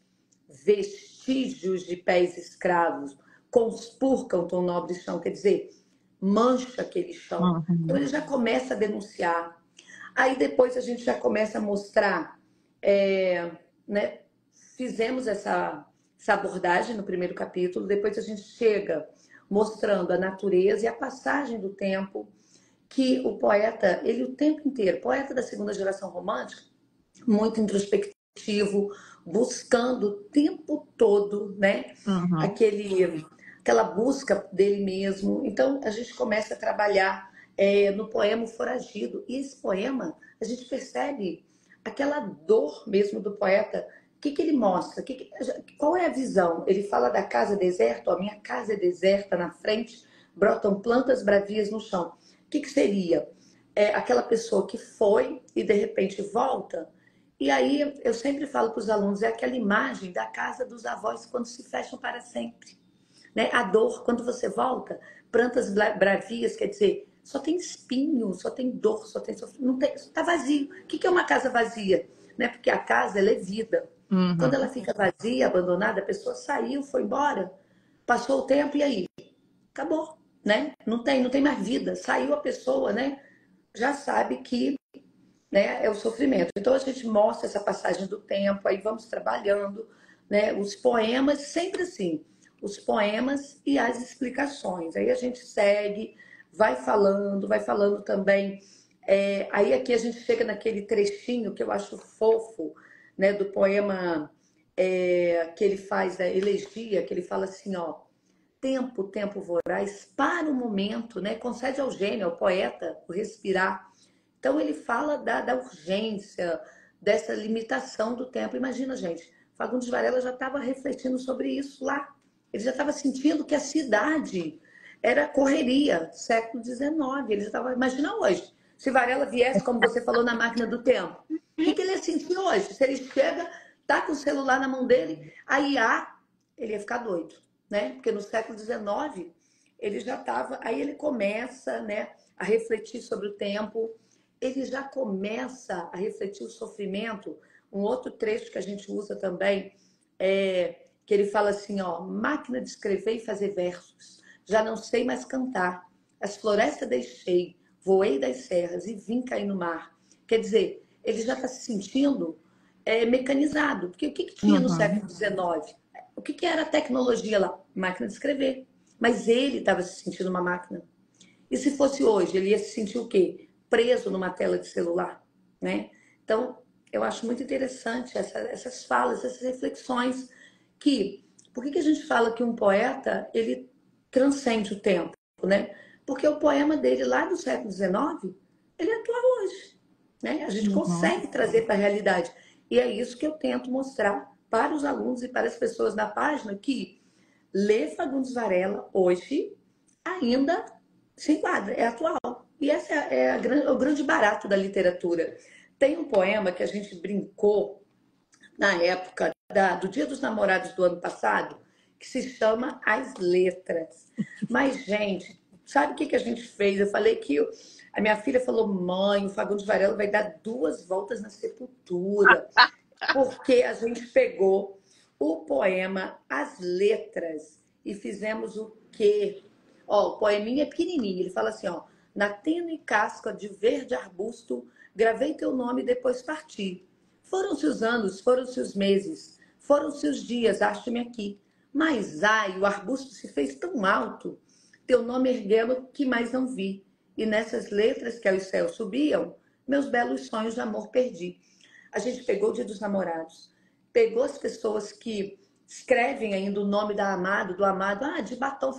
vestígios de pés escravos, conspurcam tão nobre chão, quer dizer, mancha aquele chão. Então ele já começa a denunciar. Aí depois a gente já começa a mostrar, né? Fizemos essa abordagem no primeiro capítulo, depois a gente chega mostrando a natureza e a passagem do tempo, que o poeta, ele o tempo inteiro, poeta da segunda geração romântica, muito introspectivo, buscando o tempo todo, né? Aquela busca dele mesmo. Então a gente começa a trabalhar no poema Foragido. E esse poema, a gente percebe aquela dor mesmo do poeta. O que ele mostra? Qual é a visão? Ele fala da casa deserta, ó, minha casa é deserta, na frente brotam plantas bravias no chão. O que seria? Aquela pessoa que foi e de repente volta. E aí eu sempre falo para os alunos, é aquela imagem da casa dos avós quando se fecham para sempre. Né? A dor, quando você volta, plantas bravias, quer dizer, só tem espinho, só tem dor, só tem sofrimento, está vazio. O que é uma casa vazia? Né? Porque a casa, ela é vida. Quando ela fica vazia, abandonada, a pessoa saiu, foi embora, passou o tempo e aí? Acabou, né? Não tem mais vida. Saiu a pessoa, né? Já sabe que, né, é o sofrimento. Então a gente mostra essa passagem do tempo, aí vamos trabalhando, né? Os poemas, sempre assim, os poemas e as explicações. Aí a gente segue, vai falando também. Aí aqui a gente chega naquele trechinho que eu acho fofo, né, do poema que ele faz, a elegia, que ele fala assim, ó, tempo voraz, para o momento, né, concede ao gênio, ao poeta, o respirar. Então ele fala da urgência, dessa limitação do tempo. Imagina, gente, Fagundes Varela já estava refletindo sobre isso lá. Ele já estava sentindo que a cidade era correria, século XIX. Ele já estava, imagina hoje, se Varela viesse, como você falou, na máquina do tempo. O que ele ia sentir hoje? Se ele chega, tá com o celular na mão dele, aí ele ia ficar doido, né? Porque no século XIX ele já estava, aí ele começa, né, a refletir sobre o tempo, ele já começa a refletir o sofrimento. Um outro trecho que a gente usa também que ele fala assim, ó, máquina de escrever e fazer versos, já não sei mais cantar, as florestas deixei, voei das serras e vim cair no mar. Quer dizer, ele já está se sentindo mecanizado. Porque o que tinha no século XIX? O que era a tecnologia lá? Máquina de escrever. Mas ele estava se sentindo uma máquina. E se fosse hoje, ele ia se sentir o quê? Preso numa tela de celular, né? Então, eu acho muito interessante essas falas, essas reflexões por que a gente fala que um poeta, ele transcende o tempo, né? Porque o poema dele lá do século XIX, ele é atual hoje, né? A gente consegue trazer para a realidade. E é isso que eu tento mostrar para os alunos e para as pessoas na página, que ler Fagundes Varela hoje ainda se enquadra, é atual. E esse é o grande barato da literatura. Tem um poema que a gente brincou na época do Dia dos Namorados do ano passado, que se chama As Letras. Mas, gente, sabe o que a gente fez? Eu falei que a minha filha falou: mãe, o Fagundes Varela vai dar 2 voltas na sepultura, porque a gente pegou o poema As Letras e fizemos o quê? Ó, o poeminha é pequenininho, ele fala assim, ó: na tênue casca de verde arbusto, gravei teu nome e depois parti. Foram-se os anos, foram-se os meses, foram-se os dias, acho-me aqui. Mas, ai, o arbusto se fez tão alto, teu nome erguendo que mais não vi. E nessas letras que aos céus subiam, meus belos sonhos de amor perdi. A gente pegou o Dia dos Namorados, pegou as pessoas que escrevem ainda o nome da amada, do amado, de batom,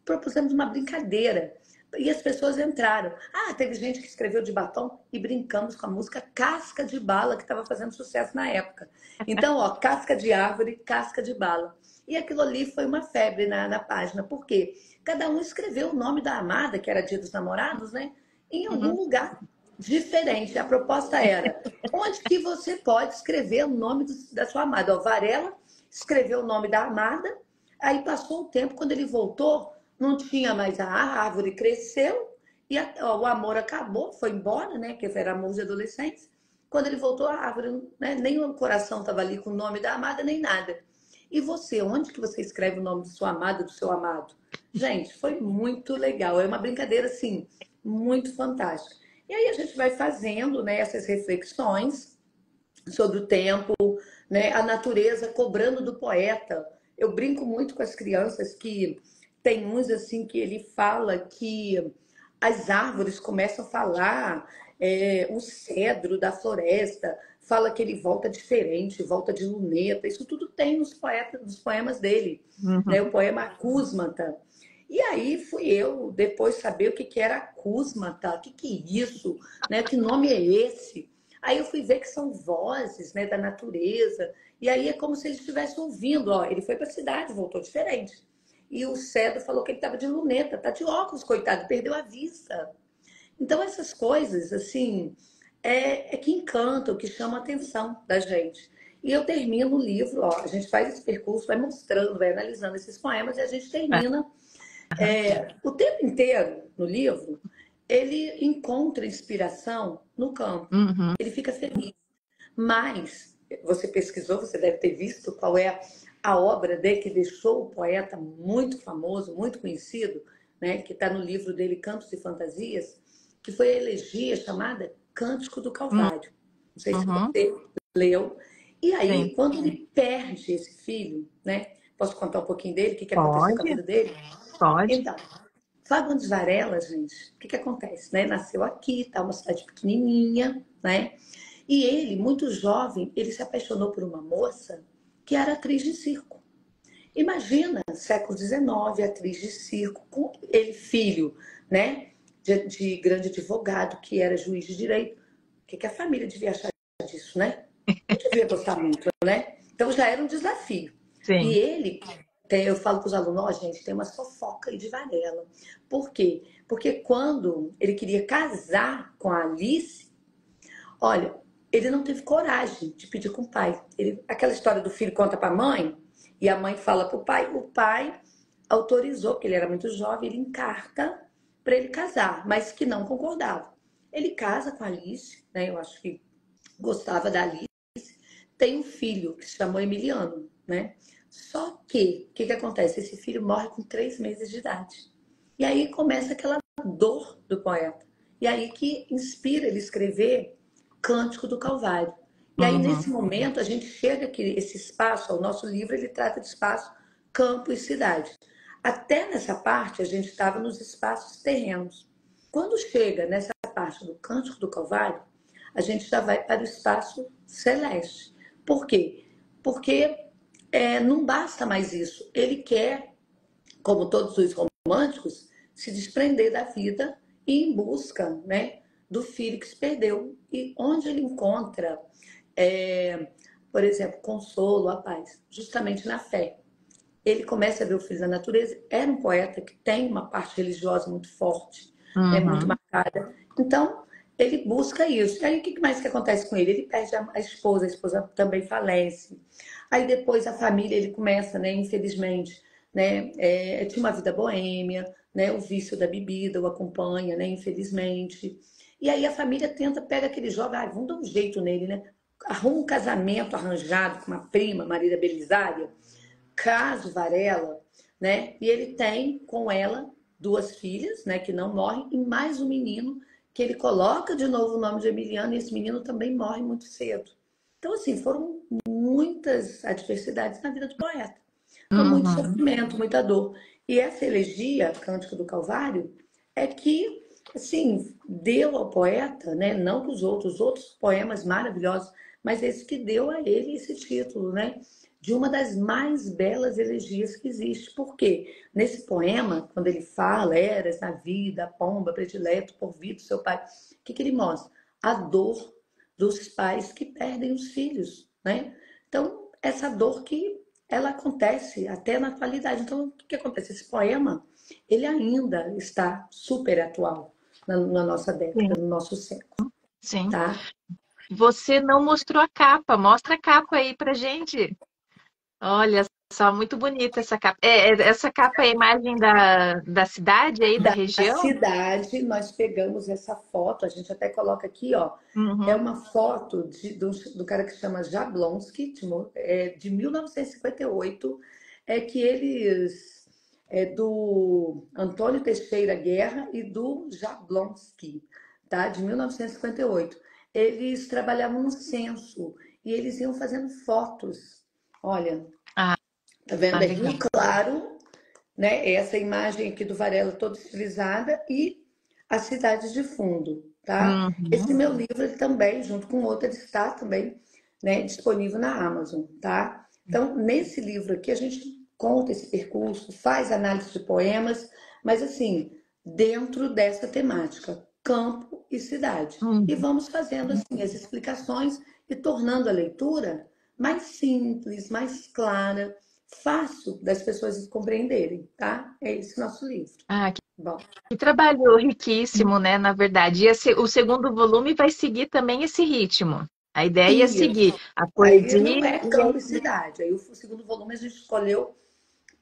propusemos uma brincadeira. E as pessoas entraram. Teve gente que escreveu de batom e brincamos com a música Casca de Bala, que estava fazendo sucesso na época. Então, ó, casca de árvore, casca de bala. E aquilo ali foi uma febre na página. Por quê? Cada um escreveu o nome da amada, que era Dia dos Namorados, né? Em algum lugar diferente. A proposta era: onde que você pode escrever o nome da sua amada? Ó, Varela escreveu o nome da amada, aí passou o tempo, quando ele voltou, não tinha mais a árvore, cresceu e o amor acabou, foi embora, né? Que era amor de adolescentes. Quando ele voltou, a árvore, né, nem o coração estava ali com o nome da amada, nem nada. E você, onde que você escreve o nome de sua amada, do seu amado? Gente, foi muito legal. É uma brincadeira, assim, muito fantástica. E aí a gente vai fazendo, né, essas reflexões sobre o tempo, né, a natureza cobrando do poeta. Eu brinco muito com as crianças que tem uns assim que ele fala que as árvores começam a falar, o cedro da floresta fala que ele volta diferente, volta de luneta. Isso tudo tem nos poemas dele, né? O poema Acúsmata. E aí fui eu depois saber o que era acúsmata, o que é isso, né? Que nome é esse? Aí eu fui ver que são vozes, né, da natureza. E aí é como se ele estivesse ouvindo. Ó, ele foi para a cidade, voltou diferente. E o cedro falou que ele estava de luneta, tá de óculos, coitado, perdeu a vista. Então essas coisas, assim, é que encantam, que chamam a atenção da gente. E eu termino o livro, ó, a gente faz esse percurso, vai mostrando, vai analisando esses poemas e a gente termina. O tempo inteiro no livro, ele encontra inspiração no campo. Ele fica feliz. Mas, você pesquisou, você deve ter visto qual é a obra dele que deixou o poeta muito famoso, muito conhecido, né, que está no livro dele, Cantos e Fantasias, que foi a elegia chamada Cântico do Calvário. Não sei se você leu. E aí, Sim. quando ele perde esse filho, né? Posso contar um pouquinho dele? O que aconteceu com a vida dele? Pode. Então, Fagundes Varela, gente, o que acontece, né? Nasceu aqui, tá, uma cidade pequenininha, né? E ele, muito jovem, ele se apaixonou por uma moça que era atriz de circo. Imagina, século XIX, atriz de circo, com ele filho, né? De grande advogado, que era juiz de direito. O que a família devia achar disso, né? Não devia gostar muito, né? Então já era um desafio. Sim. E ele, eu falo para os alunos, ó, gente, tem uma fofoca aí de Varela. Por quê? Porque quando ele queria casar com a Alice, olha, ele não teve coragem de pedir com o pai. Aquela história do filho conta para a mãe, e a mãe fala para o pai autorizou, porque ele era muito jovem, ele encarta para ele casar, mas que não concordava. Ele casa com a Alice, né? Eu acho que gostava da Alice, tem um filho que se chamou Emiliano, né? Só que, o que acontece? Esse filho morre com 3 meses de idade. E aí começa aquela dor do poeta. E aí que inspira ele a escrever Cântico do Calvário. E aí, nesse momento, a gente chega aqui, esse espaço, o nosso livro, ele trata de espaço, campo e cidade. Até nessa parte, a gente estava nos espaços terrenos. Quando chega nessa parte do Cântico do Calvário, a gente já vai para o espaço celeste. Por quê? Porque não basta mais isso. Ele quer, como todos os românticos, se desprender da vida e ir em busca, né, do filho que se perdeu. E onde ele encontra, por exemplo, consolo, a paz? Justamente na fé. Ele começa a ver o filho da natureza. Era um poeta que tem uma parte religiosa muito forte, muito marcada. Então, ele busca isso. E aí o que mais que acontece com ele? Ele perde a esposa também falece. Aí depois a família, ele começa, né, infelizmente, né, tinha uma vida boêmia, né, o vício da bebida o acompanha, né, infelizmente. E aí a família tenta, pega aquele jovem, vamos dar um jeito nele, né? Arruma um casamento arranjado com uma prima, Marília Belisária, caso Varela, né? E ele tem com ela duas filhas, né, que não morrem, e mais um menino que ele coloca de novo o nome de Emiliano, e esse menino também morre muito cedo. Então, assim, foram muitas adversidades na vida do poeta. Foi muito Uhum. sofrimento, muita dor. E essa elegia, Cântico do Calvário, é que, assim, deu ao poeta, né, não para os outros poemas maravilhosos, mas esse que deu a ele esse título, né, de uma das mais belas elegias que existe. Por quê? Nesse poema, quando ele fala, eras na vida, a pomba, predileto, por vida do seu pai, o que ele mostra? A dor dos pais que perdem os filhos, né? Então, essa dor que ela acontece até na atualidade. Então, o que acontece? Esse poema, ele ainda está super atual na nossa Sim, década, no nosso século, sim. tá? Você não mostrou a capa. Mostra a capa aí pra gente. Olha só, muito bonita essa capa. Essa capa é a imagem da cidade aí, da A região? cidade, nós pegamos essa foto, a gente até coloca aqui, ó, é Uhum. uma foto do cara que chama Jablonski, de 1958, que eles, do Antônio Teixeira Guerra e do Jablonski, tá? De 1958. Eles trabalhavam no censo e eles iam fazendo fotos. Olha, Ah, tá vendo? É Rio legal. Claro, né? Essa imagem aqui do Varela toda estilizada e a cidade de fundo, tá? Esse Uhum. meu livro ele também, junto com outro, ele está também, né, disponível na Amazon, tá? Então, nesse livro aqui a gente conta esse percurso, faz análise de poemas, mas assim, dentro dessa temática, campo e cidade. E Uhum. vamos fazendo assim as explicações e tornando a leitura mais simples, mais clara, fácil das pessoas compreenderem, tá? É esse nosso livro. Ah, Bom, que trabalho riquíssimo, né? Na verdade. O segundo volume vai seguir também esse ritmo. A ideia é e seguir a aí poesia não é e campo e cidade. Aí o segundo volume a gente escolheu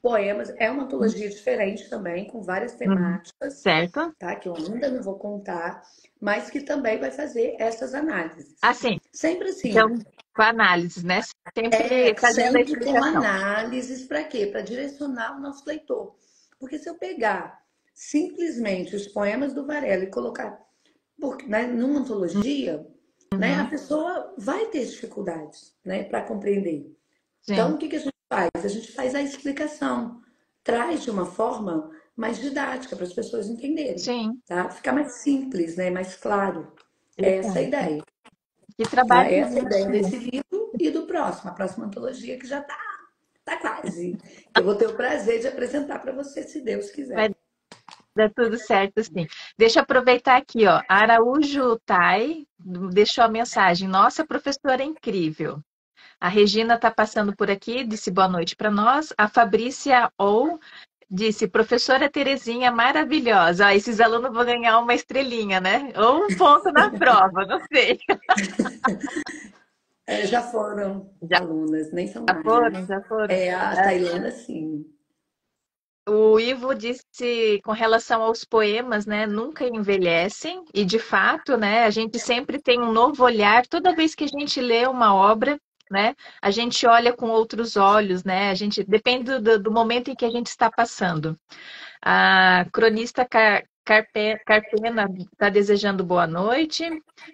poemas, é uma antologia diferente também, com várias Uhum. temáticas, Certo? tá? Que eu ainda não vou contar, mas que também vai fazer essas análises. Assim, Sempre assim, então, com a análise, né? Sempre fazendo a sempre com explicação. análises para quê? Para direcionar o nosso leitor. Porque se eu pegar simplesmente os poemas do Varela e colocar né, numa antologia, né, a Uhum. pessoa vai ter dificuldades, né, para compreender. Então, Sim, o que a gente faz? A gente faz a explicação, traz de uma forma mais didática para as pessoas entenderem, sim. tá? Ficar mais simples, né, mais claro. Essa é a Exato. ideia, Que tá? trabalho Essa é a ideia rico. desse livro e do próximo, a próxima antologia que já tá quase. Que eu vou ter o prazer de apresentar para você, se Deus Vai quiser. dar tudo certo, sim. Deixa eu aproveitar aqui, ó. Araújo Tai deixou a mensagem. Nossa, professora é incrível. A Regina está passando por aqui, disse boa noite para nós. A Fabrícia Ou disse, professora Terezinha maravilhosa. Ó, esses alunos vão ganhar uma estrelinha, né? Ou um ponto na prova, não sei. Já foram Já alunas, nem são mais, né? foram, já foram. A Tailândia, sim. O Ivo disse com relação aos poemas, né, nunca envelhecem, e de fato, né, a gente sempre tem um novo olhar, toda vez que a gente lê uma obra, né, a gente olha com outros olhos, né, a gente depende do momento em que a gente está passando. A cronista Carpena está desejando boa noite.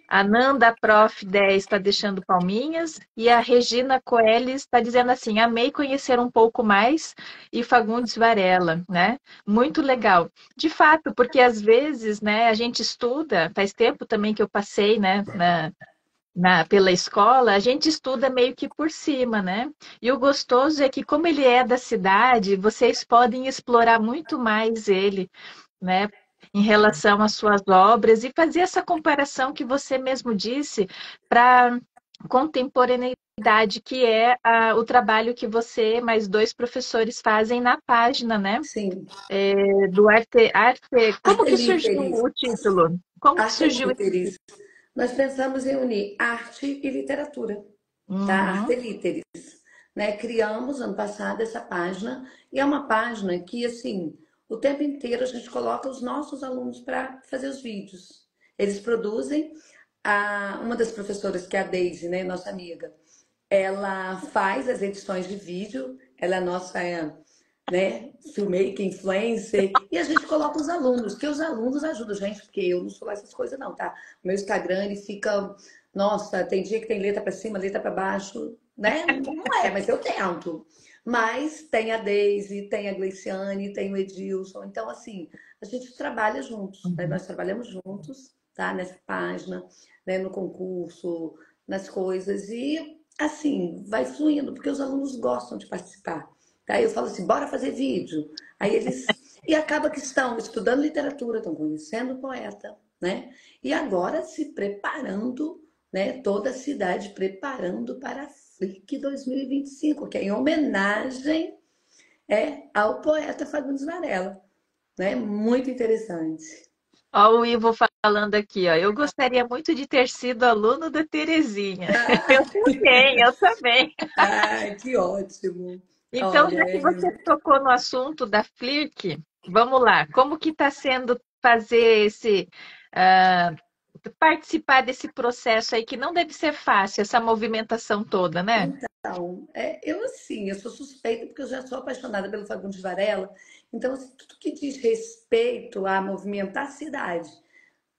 A Nanda Prof 10 está deixando palminhas. E a Regina Coeles está dizendo assim: amei conhecer um pouco mais. E Fagundes Varela, né? Muito legal. De fato, porque às vezes, né, a gente estuda, faz tempo também que eu passei, né, pela escola, a gente estuda meio que por cima, né? E o gostoso é que, como ele é da cidade, vocês podem explorar muito mais ele, né? Em relação às suas obras e fazer essa comparação que você mesmo disse para contemporaneidade, que é o trabalho que você mais dois professores fazem na página, né? Sim. Do arte, como que surgiu Artelíferes. o título? Como que surgiu esse? Artelíteres. Nós pensamos em unir arte e literatura, tá? Uhum. Artelíteres, né? Criamos ano passado essa página e é uma página que, assim, o tempo inteiro a gente coloca os nossos alunos para fazer os vídeos. Eles produzem. Uma das professoras, que é a Daisy, né, nossa amiga, ela faz as edições de vídeo, ela é nossa, né, filmmaker, influencer, e a gente coloca os alunos, que os alunos ajudam a gente, porque eu não sou lá essas coisas não, tá? O meu Instagram, ele fica, nossa, tem dia que tem letra para cima, letra para baixo, né? Não é, mas eu tento. Mas tem a Daisy, tem a Gleiciane, tem o Edilson, então assim, a gente trabalha juntos, né? Uhum. Nós trabalhamos juntos, tá? Nessa página, né? No concurso, nas coisas, e assim, vai fluindo, porque os alunos gostam de participar. Aí eu falo assim, bora fazer vídeo. Aí eles. E acaba que estão estudando literatura, estão conhecendo o poeta, né? E agora se preparando, né? Toda a cidade preparando para a FLIC 2025, que é em homenagem ao poeta Fagundes Varela, né? Muito interessante. Ó, o Ivo falando aqui, ó. Eu gostaria muito de ter sido aluno da Terezinha. Eu também, eu também. Ai, que ótimo. Então, Olha, já que você tocou no assunto da Flirk, vamos lá. Como que está sendo fazer ah, participar desse processo aí que não deve ser fácil, essa movimentação toda, né? então, eu assim, eu sou suspeita porque eu já sou apaixonada pelo Fagundes Varela. Então, assim, tudo que diz respeito a movimentar a cidade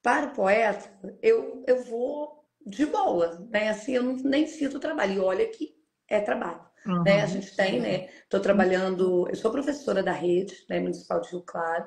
para o poeta, eu vou de boa, né? Assim, eu nem sinto trabalho. E olha que é trabalho, né? A Uhum. gente tem, né? Estou trabalhando, eu sou professora da rede, né, municipal de Rio Claro,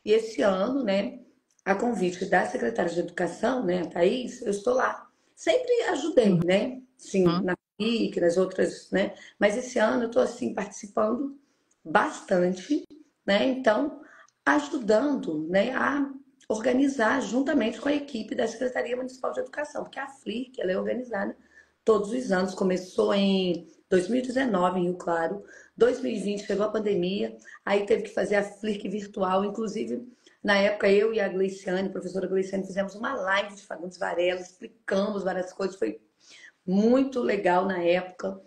e esse ano, né, a convite da secretária de Educação, né, a Thaís, eu estou lá. Sempre ajudei, né? Sim, Uhum. na PIC, nas outras, né? Mas esse ano eu estou assim participando bastante, né? Então, ajudando, né, a organizar juntamente com a equipe da Secretaria Municipal de Educação, porque a FLIC ela é organizada todos os anos. Começou em 2019 em Rio Claro, 2020 chegou a pandemia, aí teve que fazer a FLIC virtual, inclusive na época eu e a Gleiciane, a professora Gleiciane, fizemos uma live de Fagundes Varela, explicamos várias coisas, foi muito legal na época.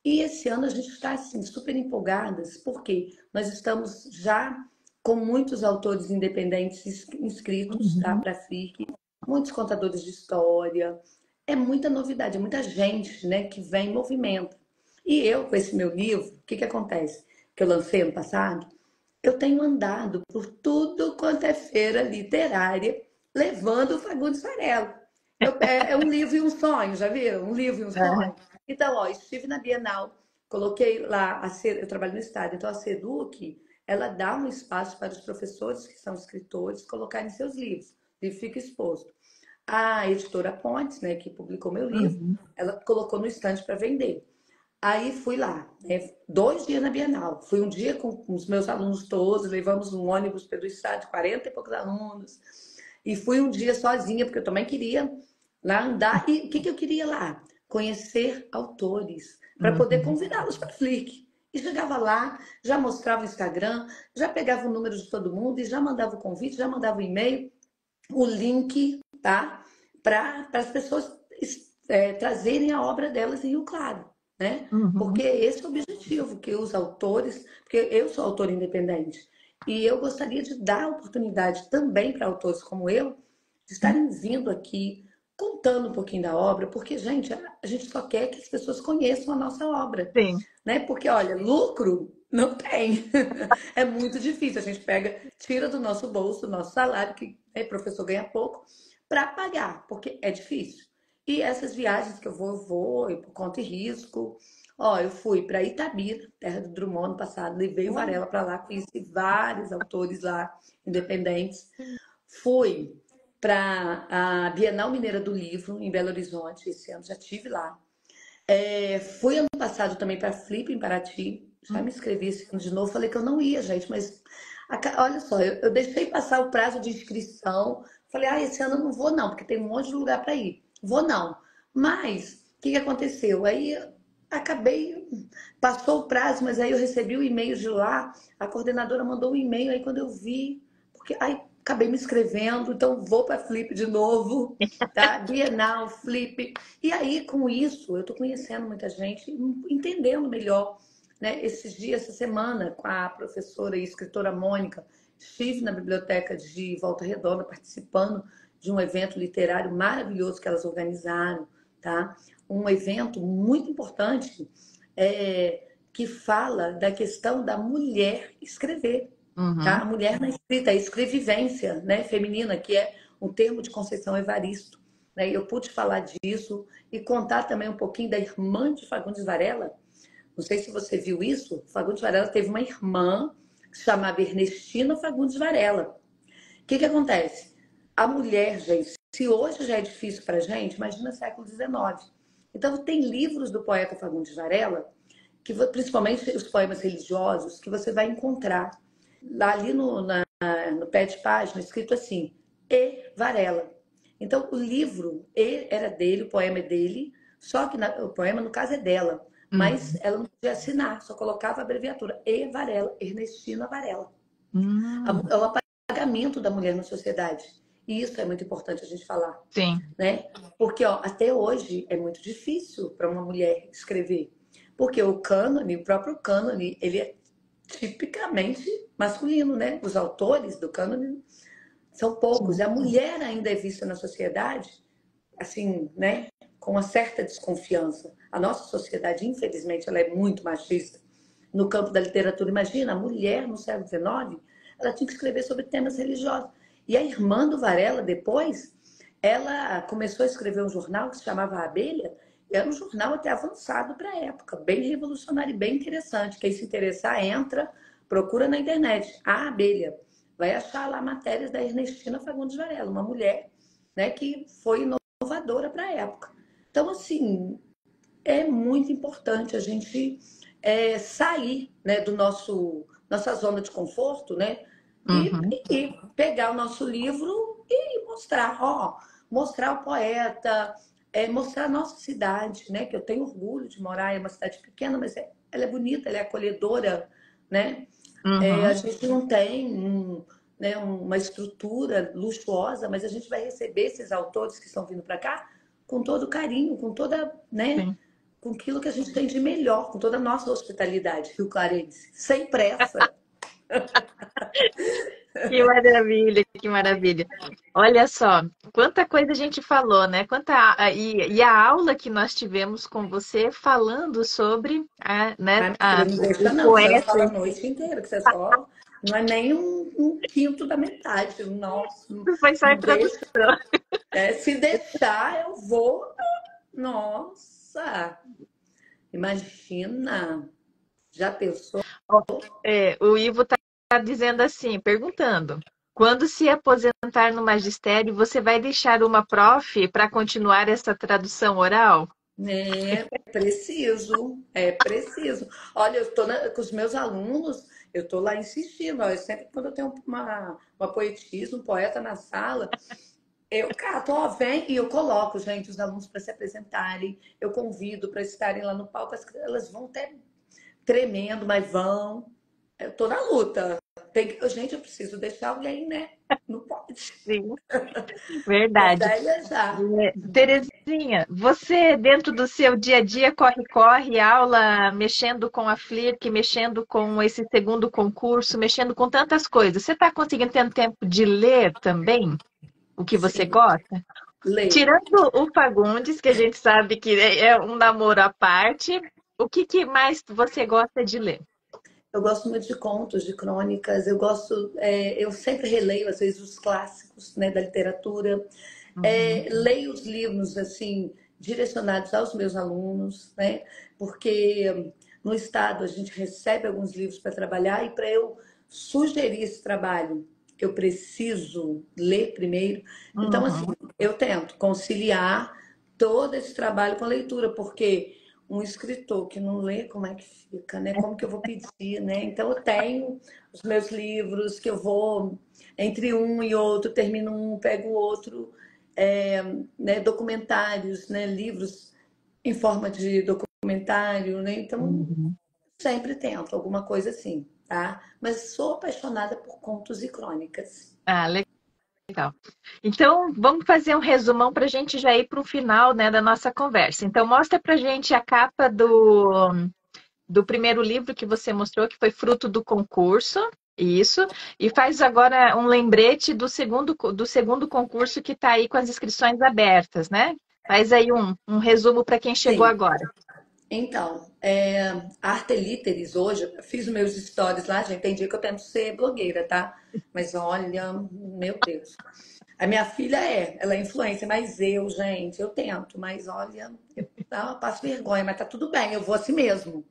E esse ano a gente está assim, super empolgadas, porque nós estamos já com muitos autores independentes inscritos, tá, Uhum. para a FLIC, muitos contadores de história. É muita novidade, é muita gente, né, que vem em movimento. E eu, com esse meu livro, o que que acontece? Que eu lancei ano passado, eu tenho andado por tudo quanto é feira literária, levando o Fagundes Varela. É um livro e um sonho, já viram? Um livro e um Uhum. sonho. Então, ó, estive na Bienal, coloquei lá, eu trabalho no estado, então a Seduc, ela dá um espaço para os professores que são escritores colocarem seus livros. O livro fica exposto. A editora Pontes, né, que publicou meu livro, Uhum. ela colocou no estande para vender. Aí fui lá, né, 2 dias na Bienal. Fui um dia com os meus alunos todos, levamos um ônibus pelo estado, 40 e poucos alunos. E fui um dia sozinha, porque eu também queria lá andar. E o que, que eu queria lá? Conhecer autores, para poder Uhum. convidá-los para a Flick. E chegava lá, já mostrava o Instagram, já pegava o número de todo mundo e já mandava o convite, já mandava o e-mail, o link, tá? Para as pessoas trazerem a obra delas em Rio Claro, né? Porque Uhum. esse é o objetivo, que os autores, porque eu sou autora independente, e eu gostaria de dar oportunidade também para autores como eu, de estarem vindo aqui, contando um pouquinho da obra, porque, gente, a gente só quer que as pessoas conheçam a nossa obra, Sim. né? Porque, olha, lucro não tem. É muito difícil. A gente pega, tira do nosso bolso, do nosso salário, que professor ganha pouco, para pagar, porque é difícil. E essas viagens que eu vou por conta e risco. Ó, eu fui para Itabira, terra do Drummond, ano passado, levei o Varela para lá, conheci vários autores lá, independentes. Fui para a Bienal Mineira do Livro, em Belo Horizonte, esse ano já tive lá. Fui ano passado também para Flip, em Paraty. Já me inscrevi esse ano de novo. Falei que eu não ia, gente, mas olha só, eu deixei passar o prazo de inscrição. Falei, esse ano eu não vou, não, porque tem um monte de lugar para ir. Vou não. Mas, o que que aconteceu? Aí acabei, passou o prazo, mas aí eu recebi o e-mail de lá. A coordenadora mandou um e-mail, aí quando eu vi, porque aí acabei me inscrevendo, então vou para Flip de novo, tá? Bienal, Flip. E aí, com isso, eu estou conhecendo muita gente, entendendo melhor, né? Esses dias, essa semana, com a professora e escritora Mônica, estive na biblioteca de Volta Redonda participando de um evento literário maravilhoso que elas organizaram, tá? Um evento muito importante que fala da questão da mulher escrever. Tá? A mulher na escrita, a escrevivência, né, feminina, que é um termo de Conceição Evaristo. Né? E eu pude falar disso e contar também um pouquinho da irmã de Fagundes Varela. Não sei se você viu isso. Fagundes Varela teve uma irmã que se chamava Ernestina Fagundes Varela. O que acontece? A mulher, gente, se hoje já é difícil para a gente, imagina século XIX. Então, tem livros do poeta Fagundes Varela, que, principalmente os poemas religiosos, que você vai encontrar lá ali no pé de página, escrito assim, E. Varela. Então, o livro era dele, o poema é dele, só que o poema, no caso, é dela. Mas ela não podia assinar, só colocava a abreviatura E. Varela, Ernestina Varela. É o apagamento da mulher na sociedade. E isso é muito importante a gente falar. Sim. Né? Porque até hoje é muito difícil para uma mulher escrever. Porque o cânone, o próprio cânone, ele é tipicamente masculino, né? Os autores do cânone são poucos. Sim. A mulher ainda é vista na sociedade, assim, né? Com uma certa desconfiança. A nossa sociedade, infelizmente, ela é muito machista. No campo da literatura, imagina, a mulher no século XIX, ela tinha que escrever sobre temas religiosos. E a irmã do Varela, depois, ela começou a escrever um jornal que se chamava A Abelha. Era um jornal até avançado para a época, bem revolucionário e bem interessante. Quem se interessar, entra, procura na internet, A Abelha. Vai achar lá matérias da Ernestina Fagundes Varela, uma mulher, né, que foi inovadora para a época. Então, assim, é muito importante a gente sair, né, do nossa zona de conforto, né, e pegar o nosso livro e mostrar o poeta, mostrar a nossa cidade, né, que eu tenho orgulho de morar em uma cidade pequena, mas ela é bonita, ela é acolhedora, né? A gente não tem né, uma estrutura luxuosa, mas a gente vai receber esses autores que estão vindo para cá com todo carinho, com toda, né, Sim. com aquilo que a gente tem de melhor, com toda a nossa hospitalidade rio-clarense, sem pressa. Que maravilha, que maravilha. Olha só, quanta coisa a gente falou, né? E a aula que nós tivemos com você falando sobre Ai, filha, não deixa o não, que você poeta. fala a noite inteira, que você só... Não é nem um quinto da metade. Nossa, Foi só a não introdução. deixa. Se deixar, eu vou... Nossa! Imagina! Já pensou? O Ivo está dizendo assim, perguntando: quando se aposentar no magistério, você vai deixar uma prof para continuar essa tradução oral? É preciso. Olha, eu estou com os meus alunos, eu estou lá insistindo. Ó, sempre quando eu tenho uma poetisa, um poeta na sala, eu cato, vem e eu coloco, gente, os alunos para se apresentarem, eu convido para estarem lá no palco, elas vão até tremendo, mas vão. Eu estou na luta. Gente, eu preciso deixar alguém, né? Não pode. Sim, Tô verdade. velha já. Terezinha, você dentro do seu dia a dia corre, aula, mexendo com a Flirc, mexendo com esse segundo concurso, mexendo com tantas coisas, você está conseguindo ter tempo de ler também o que você Sim, gosta? leio. Tirando o Fagundes, que a gente sabe que é um namoro à parte, o que mais você gosta de ler? Eu gosto muito de contos, de crônicas. Eu sempre releio, às vezes, os clássicos, né, da literatura. Leio os livros, assim, direcionados aos meus alunos, né? Porque no Estado a gente recebe alguns livros para trabalhar e para eu sugerir esse trabalho, eu preciso ler primeiro. Então, assim, Uhum. eu tento conciliar todo esse trabalho com a leitura, porque um escritor que não lê, como é que fica, né? Como que eu vou pedir, né? Então, eu tenho os meus livros que eu vou, entre um e outro, termino um, pego o outro, né? Documentários, né? Livros em forma de documentário, né? Então, Uhum. sempre tento alguma coisa assim, tá? Mas sou apaixonada por contos e crônicas. Ah, Legal. Então, vamos fazer um resumão para a gente já ir para o final, né, da nossa conversa. Então, mostra para a gente a capa do primeiro livro que você mostrou, que foi fruto do concurso, isso, e faz agora um lembrete do segundo concurso que está aí com as inscrições abertas, né? Faz aí um resumo para quem chegou Sim. agora. Então, a Artelíteres hoje, eu fiz os meus stories lá, gente, tem dia que eu tento ser blogueira, tá? Mas olha, meu Deus. A minha filha ela é influencer, mas eu, gente, eu tento, mas olha, eu passo vergonha, mas tá tudo bem, eu vou assim mesmo,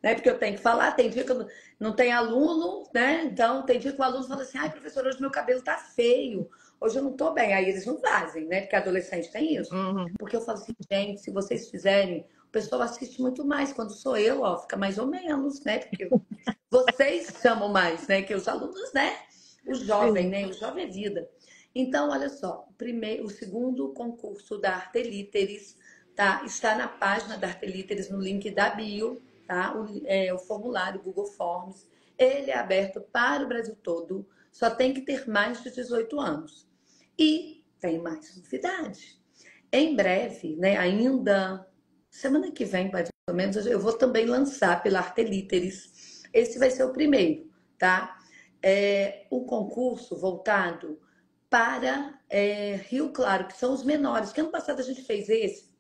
né? Porque eu tenho que falar, tem dia que eu não tenho aluno, né? Então, tem dia que o aluno fala assim, ai, professor, hoje meu cabelo tá feio, hoje eu não tô bem, aí eles não fazem, né? Porque adolescente tem isso. Uhum. Porque eu falo assim, gente, se vocês fizerem, o pessoal assiste muito mais, quando sou eu, ó, fica mais ou menos, né? Porque vocês chamam mais, né? Que os alunos, né? O jovem, Sim. né? O jovem é vida. Então, olha só, o segundo concurso da Artelíteres, tá? Está na página da Artelíteres, no link da bio, tá? O formulário Google Forms. Ele é aberto para o Brasil todo, só tem que ter mais de 18 anos. E tem mais novidade. Em breve, né? Ainda semana que vem, mais ou menos, eu vou também lançar pela Artelíteres. Esse vai ser o primeiro, tá? O concurso voltado para Rio Claro, que são os menores. Que ano passado a gente fez esse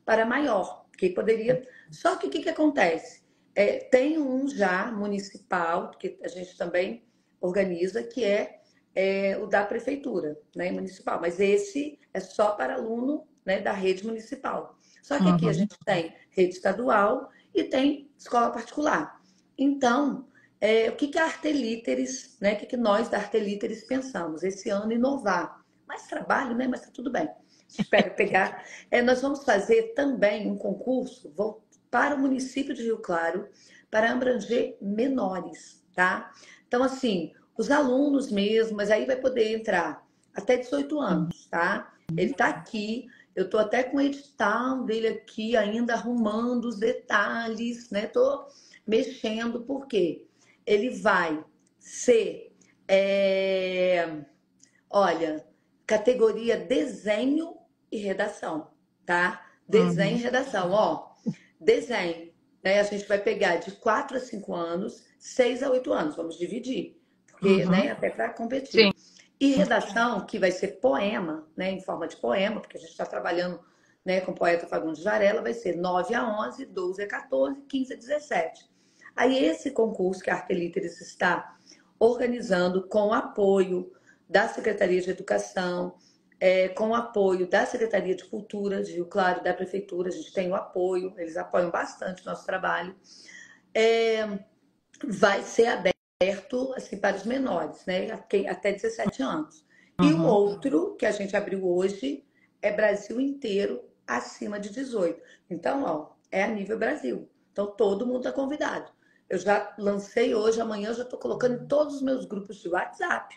para maior, que poderia. Só que o que acontece? Tem um já municipal, que a gente também organiza, que o da prefeitura, né, municipal. Mas esse é só para aluno, né, da rede municipal. Só que aqui a Uhum. gente tem rede estadual e tem escola particular. Então, o que a Artelíteres, né, o que nós da Artelíteres pensamos? Esse ano inovar. Mais trabalho, né? Mas tá tudo bem. Espero pegar. Nós vamos fazer também um concurso para o município de Rio Claro para abranger menores, tá? Então, assim, os alunos mesmo, mas aí vai poder entrar até 18 anos, tá? Ele tá aqui, eu tô até com o edital dele aqui, ainda arrumando os detalhes, né? Tô mexendo, por quê? Ele vai ser, olha, categoria desenho e redação, tá? Desenho e Uhum. redação, ó. Desenho, né? A gente vai pegar de 4 a 5 anos, 6 a 8 anos, vamos dividir, porque, Uhum. né, até para Sim. competir. E redação, que vai ser poema, né, em forma de poema, porque a gente está trabalhando, né, com o poeta Fagundes Varela, vai ser 9 a 11, 12 a 14, 15 a 17. Aí esse concurso que a Artelíteres está organizando com o apoio da Secretaria de Educação, com o apoio da Secretaria de Cultura de Rio Claro, da Prefeitura, a gente tem o apoio, eles apoiam bastante o nosso trabalho, vai ser aberto assim, para os menores, né? Até 17 anos. E o Uhum. outro que a gente abriu hoje é Brasil inteiro acima de 18. Então, ó, é a nível Brasil. Então, todo mundo está convidado. Eu já lancei hoje, amanhã eu já estou colocando em todos os meus grupos de WhatsApp,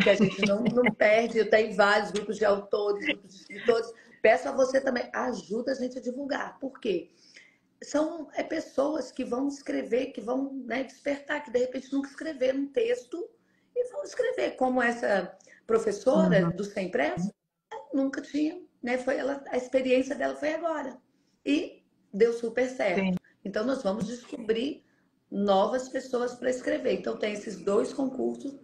que a gente não perde. Eu tenho vários grupos de autores, grupos de escritores. Peço a você também, ajuda a gente a divulgar. Por quê? São pessoas que vão escrever, que vão, né, despertar, que de repente nunca escreveram um texto e vão escrever, como essa professora Uhum. do Sem Pressa, nunca tinha, né? A experiência dela foi agora. E deu super Sim. certo. Então nós vamos descobrir novas pessoas para escrever. Então tem esses dois concursos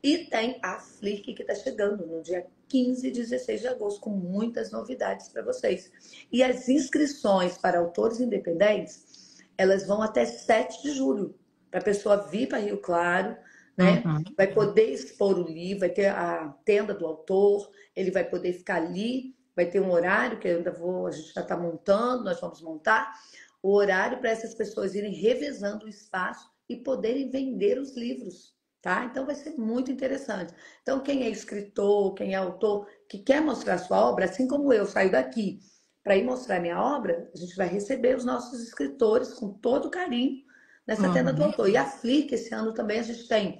e tem a Flick que está chegando no dia 15 e 16 de agosto, com muitas novidades para vocês. E as inscrições para autores independentes, elas vão até 7 de julho, para a pessoa vir para Rio Claro, né? Uhum. Vai poder expor o livro, vai ter a tenda do autor, ele vai poder ficar ali, vai ter um horário que eu ainda a gente já está montando, nós vamos montar o horário para essas pessoas irem revezando o espaço e poderem vender os livros. Tá? Então vai ser muito interessante. Então, quem é escritor, quem é autor, que quer mostrar sua obra, assim como eu saio daqui para ir mostrar minha obra, a gente vai receber os nossos escritores com todo carinho nessa tenda do Uhum. autor. E a Flick, esse ano também a gente tem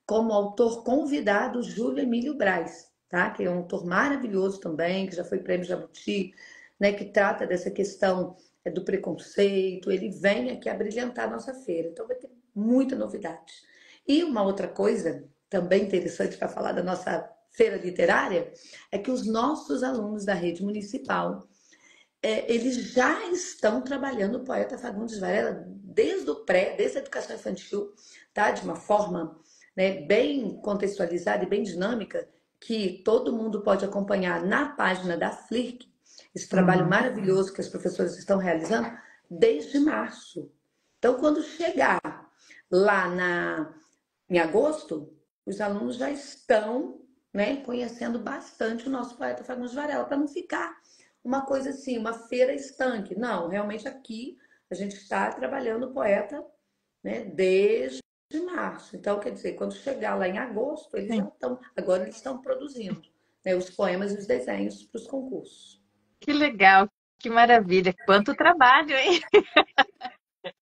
como autor convidado Júlio Emílio Braz, tá? Que é um autor maravilhoso também, que já foi prêmio Jabuti, né? Que trata dessa questão do preconceito. Ele vem aqui a brilhantar a nossa feira. Então vai ter muita novidade. E uma outra coisa também interessante para falar da nossa feira literária é que os nossos alunos da rede municipal, eles já estão trabalhando o poeta Fagundes Varela desde o pré, desde a educação infantil, tá? De uma forma, né, bem contextualizada e bem dinâmica, que todo mundo pode acompanhar na página da FLIRC, esse trabalho maravilhoso que as professoras estão realizando desde março. Então, quando chegar lá em agosto, os alunos já estão, né, conhecendo bastante o nosso poeta Fagundes Varela, para não ficar uma coisa assim, uma feira estanque. Não, realmente aqui a gente está trabalhando o poeta, né, desde março. Então, quer dizer, quando chegar lá em agosto, eles já estão, agora eles estão produzindo, né, os poemas e os desenhos para os concursos. Que legal, que maravilha. Quanto trabalho, hein?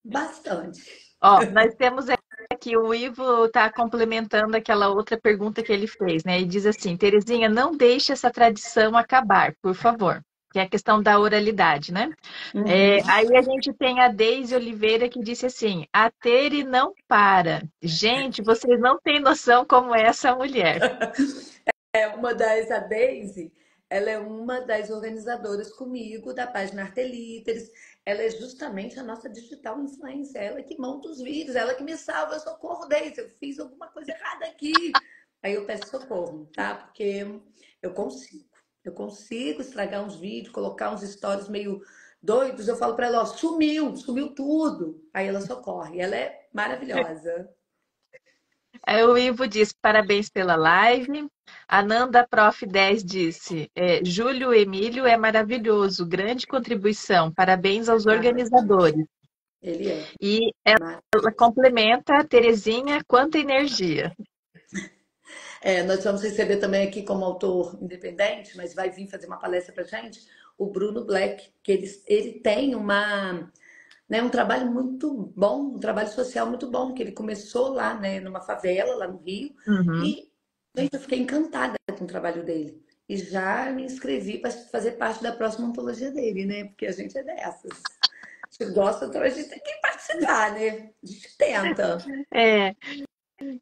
Bastante. Ó, nós temos aqui, o Ivo está complementando aquela outra pergunta que ele fez, né? E diz assim, Terezinha, não deixe essa tradição acabar, por favor. Que é a questão da oralidade, né? Aí a gente tem a Deise Oliveira que disse assim, a Tere não para. Gente, vocês não têm noção como é essa mulher. A Daisy, ela é uma das organizadoras comigo da página Artelíteres. Ela é justamente a nossa digital influencer, ela que monta os vídeos, ela que me salva, eu socorro, Daisy, eu fiz alguma coisa errada aqui. Aí eu peço socorro, tá? Porque eu consigo. Eu consigo estragar uns vídeos, colocar uns stories meio doidos. Eu falo para ela, ó, sumiu tudo. Aí ela socorre. Ela é maravilhosa. Aí o Ivo disse, parabéns pela live. A Nanda Prof 10 disse, Júlio Emílio é maravilhoso, grande contribuição, parabéns aos organizadores. Ele é. E ela complementa, Terezinha, quanta energia. Nós vamos receber também aqui como autor independente, mas vai vir fazer uma palestra para gente, o Bruno Black, que ele tem um trabalho muito bom, um trabalho social muito bom, que ele começou lá, né, numa favela, lá no Rio, e gente, eu fiquei encantada com o trabalho dele. E já me inscrevi para fazer parte da próxima antologia dele, né? Porque a gente é dessas. A gente gosta, então a gente tem que participar, né? A gente tenta.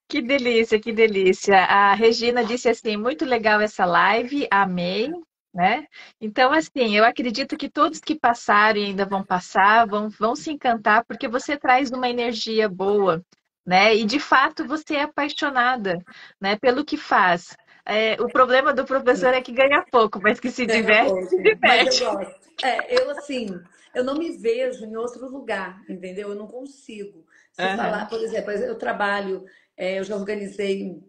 Que delícia, que delícia. A Regina disse assim, muito legal essa live, amei, né? Então, assim, eu acredito que todos que passaram e ainda vão passar, vão se encantar, porque você traz uma energia boa, né? E, de fato, você é apaixonada, né, pelo que faz. O problema do professor é que ganha pouco, mas que se Ganha diverte, pouco, se mas eu diverte. gosto. Eu não me vejo em outro lugar, entendeu? Eu não consigo. Se falar, Aham. por exemplo, eu trabalho, eu já organizei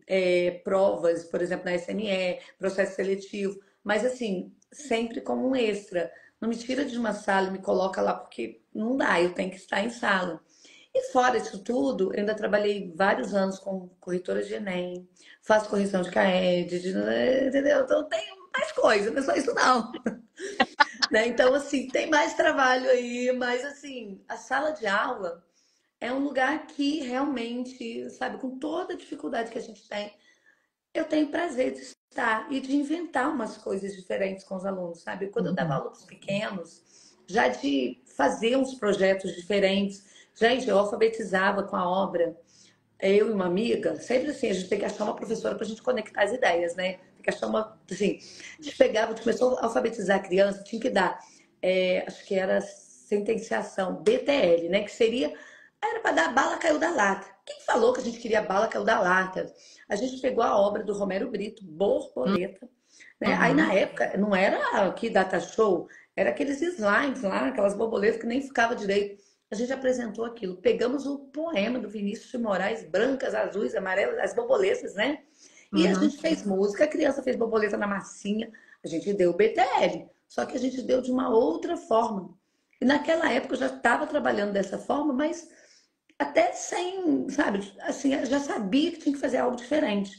provas, por exemplo, na SME, processo seletivo, mas assim, sempre como um extra. Não me tira de uma sala e me coloca lá, porque não dá, eu tenho que estar em sala. E fora isso tudo, eu ainda trabalhei vários anos com corretora de Enem, faço correção de CAED, entendeu? Então tem mais coisa, não é só isso não. Né? Então, assim, tem mais trabalho aí, mas assim, a sala de aula é um lugar que realmente, sabe, com toda a dificuldade que a gente tem, eu tenho prazer de estar e de inventar umas coisas diferentes com os alunos, sabe? Quando eu dava Uhum. aula para os pequenos, já de fazer uns projetos diferentes, gente, eu alfabetizava com a obra. Eu e uma amiga, sempre assim, a gente tem que achar uma professora para a gente conectar as ideias, né? Tem que achar uma, assim, a gente pegava, a gente começou a alfabetizar a criança, tinha que dar, acho que era sentenciação, BTL, né? Que seria, era para dar bala caiu da lata. Quem falou que a gente queria bala caiu da lata? A gente pegou a obra do Romero Brito, Borboleta, né? Aí Uhum. na época, não era que data show, era aqueles slides lá, aquelas borboletas que nem ficava direito. A gente apresentou aquilo. Pegamos o poema do Vinícius de Moraes, brancas, azuis, amarelas, as borboletas, né? E a Uhum. gente fez música, a criança fez borboleta na massinha, a gente deu o BTL, só que a gente deu de uma outra forma. E naquela época eu já estava trabalhando dessa forma, mas até sem, sabe, assim, eu já sabia que tinha que fazer algo diferente,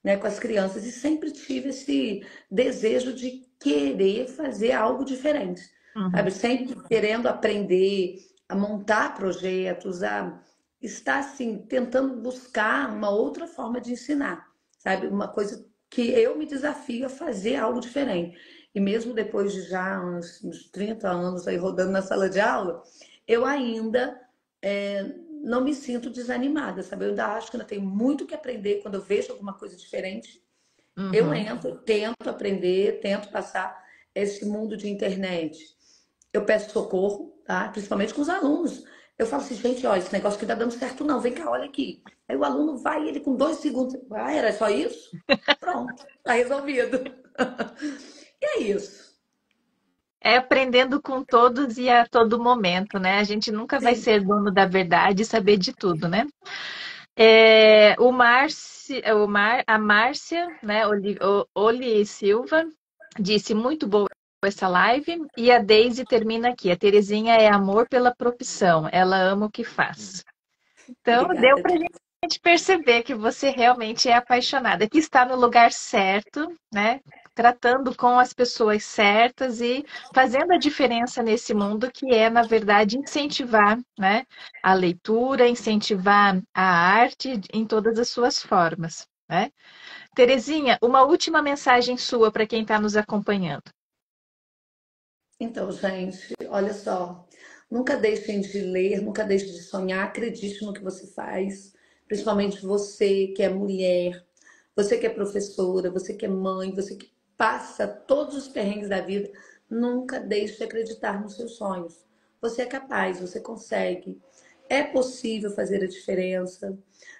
né, com as crianças e sempre tive esse desejo de querer fazer algo diferente, Uhum. sabe, sempre querendo aprender, a montar projetos, a estar assim tentando buscar uma outra forma de ensinar, sabe, uma coisa que eu me desafio a fazer algo diferente. E mesmo depois de já uns 30 anos aí rodando na sala de aula, eu ainda não me sinto desanimada, sabe? Eu ainda acho que ainda tenho muito que aprender quando eu vejo alguma coisa diferente. Eu Uhum. entro, tento aprender, tento passar esse mundo de internet. Eu peço socorro, tá? Principalmente com os alunos. Eu falo assim, gente, ó, esse negócio aqui tá dando certo não, vem cá, olha aqui. Aí o aluno vai, ele com 2 segundos, ah, era só isso? Pronto, tá resolvido. E é isso. É aprendendo com todos e a todo momento, né? A gente nunca vai Sim, ser dono da verdade e saber de tudo, né? A Márcia, né, Oli Silva, disse muito boa essa live. E a Deise termina aqui. A Terezinha é amor pela profissão. Ela ama o que faz. Então, deu obrigada, para a Deus. gente perceber que você realmente é apaixonada, que está no lugar certo, né? Tratando com as pessoas certas e fazendo a diferença nesse mundo, que é, na verdade, incentivar, né, a leitura, incentivar a arte em todas as suas formas, né? Terezinha, uma última mensagem sua para quem está nos acompanhando. Então, gente, olha só. Nunca deixem de ler, nunca deixem de sonhar. Acredite no que você faz. Principalmente você que é mulher, você que é professora, você que é mãe, você que passa todos os perrengues da vida. Nunca deixe de acreditar nos seus sonhos. Você é capaz, você consegue. É possível fazer a diferença,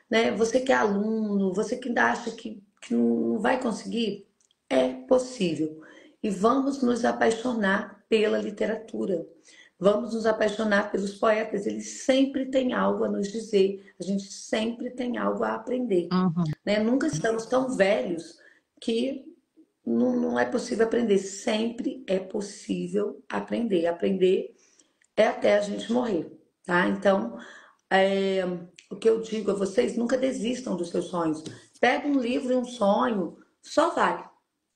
né? Você que é aluno, você que ainda acha que não vai conseguir, é possível. E vamos nos apaixonar pela literatura. Vamos nos apaixonar pelos poetas. Eles sempre têm algo a nos dizer. A gente sempre tem algo a aprender, Uhum. né? Nunca estamos tão velhos que não é possível aprender. Sempre é possível aprender. Aprender é até a gente morrer, tá? Então, é, o que eu digo a vocês, nunca desistam dos seus sonhos. Pega um livro e um sonho, só vai.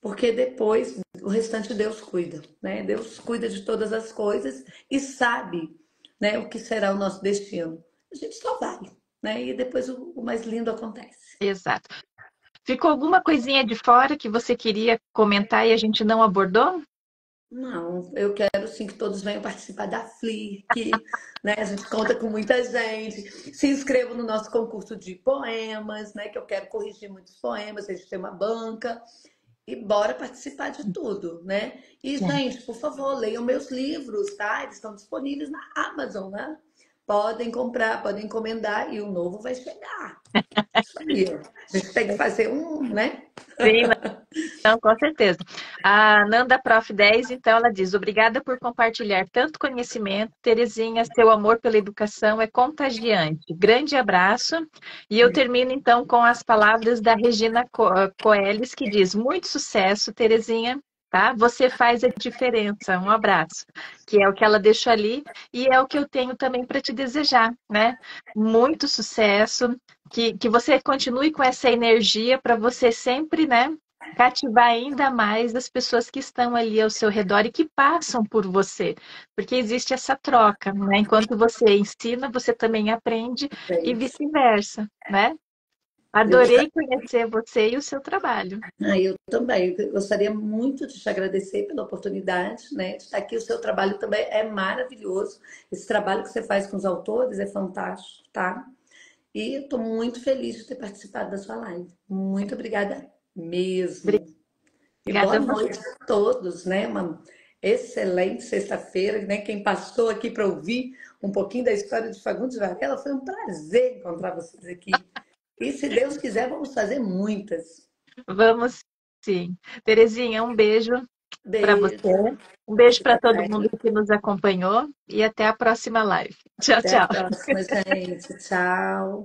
Porque depois o restante Deus cuida, né? Deus cuida de todas as coisas e sabe, né, o que será o nosso destino. A gente só vai, né? E depois o mais lindo acontece. Exato. Ficou alguma coisinha de fora que você queria comentar e a gente não abordou? Não, eu quero sim que todos venham participar da FLIC, né? A gente conta com muita gente. Se inscrevam no nosso concurso de poemas, né? Que eu quero corrigir muitos poemas, a gente tem uma banca. E bora participar de tudo, né? E, Sim. gente, por favor, leiam meus livros, tá? Eles estão disponíveis na Amazon, né? Podem comprar, podem encomendar e o novo vai chegar. Isso aí, ó. A gente tem que fazer um, né? Sim, não, com certeza. A Nanda Prof 10, então, ela diz: obrigada por compartilhar tanto conhecimento. Terezinha, seu amor pela educação é contagiante. Grande abraço. E eu termino, então, com as palavras da Regina Coeles, que diz: muito sucesso, Terezinha. Tá? Você faz a diferença. Um abraço. Que é o que ela deixou ali e é o que eu tenho também para te desejar, né? Muito sucesso. Que você continue com essa energia para você sempre, né? Cativar ainda mais as pessoas que estão ali ao seu redor e que passam por você, porque existe essa troca, né? Enquanto você ensina, você também aprende É e isso. vice-versa, né? Eu Adorei conhecer você e o seu trabalho. eu também. Eu gostaria muito de te agradecer pela oportunidade, né, de estar aqui. O seu trabalho também é maravilhoso. Esse trabalho que você faz com os autores é fantástico, tá? E estou muito feliz de ter participado da sua live. Muito obrigada mesmo. E boa Obrigada a você. noite a todos, né? Uma excelente sexta-feira, né? Quem passou aqui para ouvir um pouquinho da história de Fagundes Varela, foi um prazer encontrar vocês aqui. E se Deus quiser, vamos fazer muitas. Vamos sim. Terezinha, um beijo para você. Beijo. Um beijo Você para todo também. mundo que nos acompanhou e até a próxima live. Tchau, Até a tchau. próxima, gente. Tchau.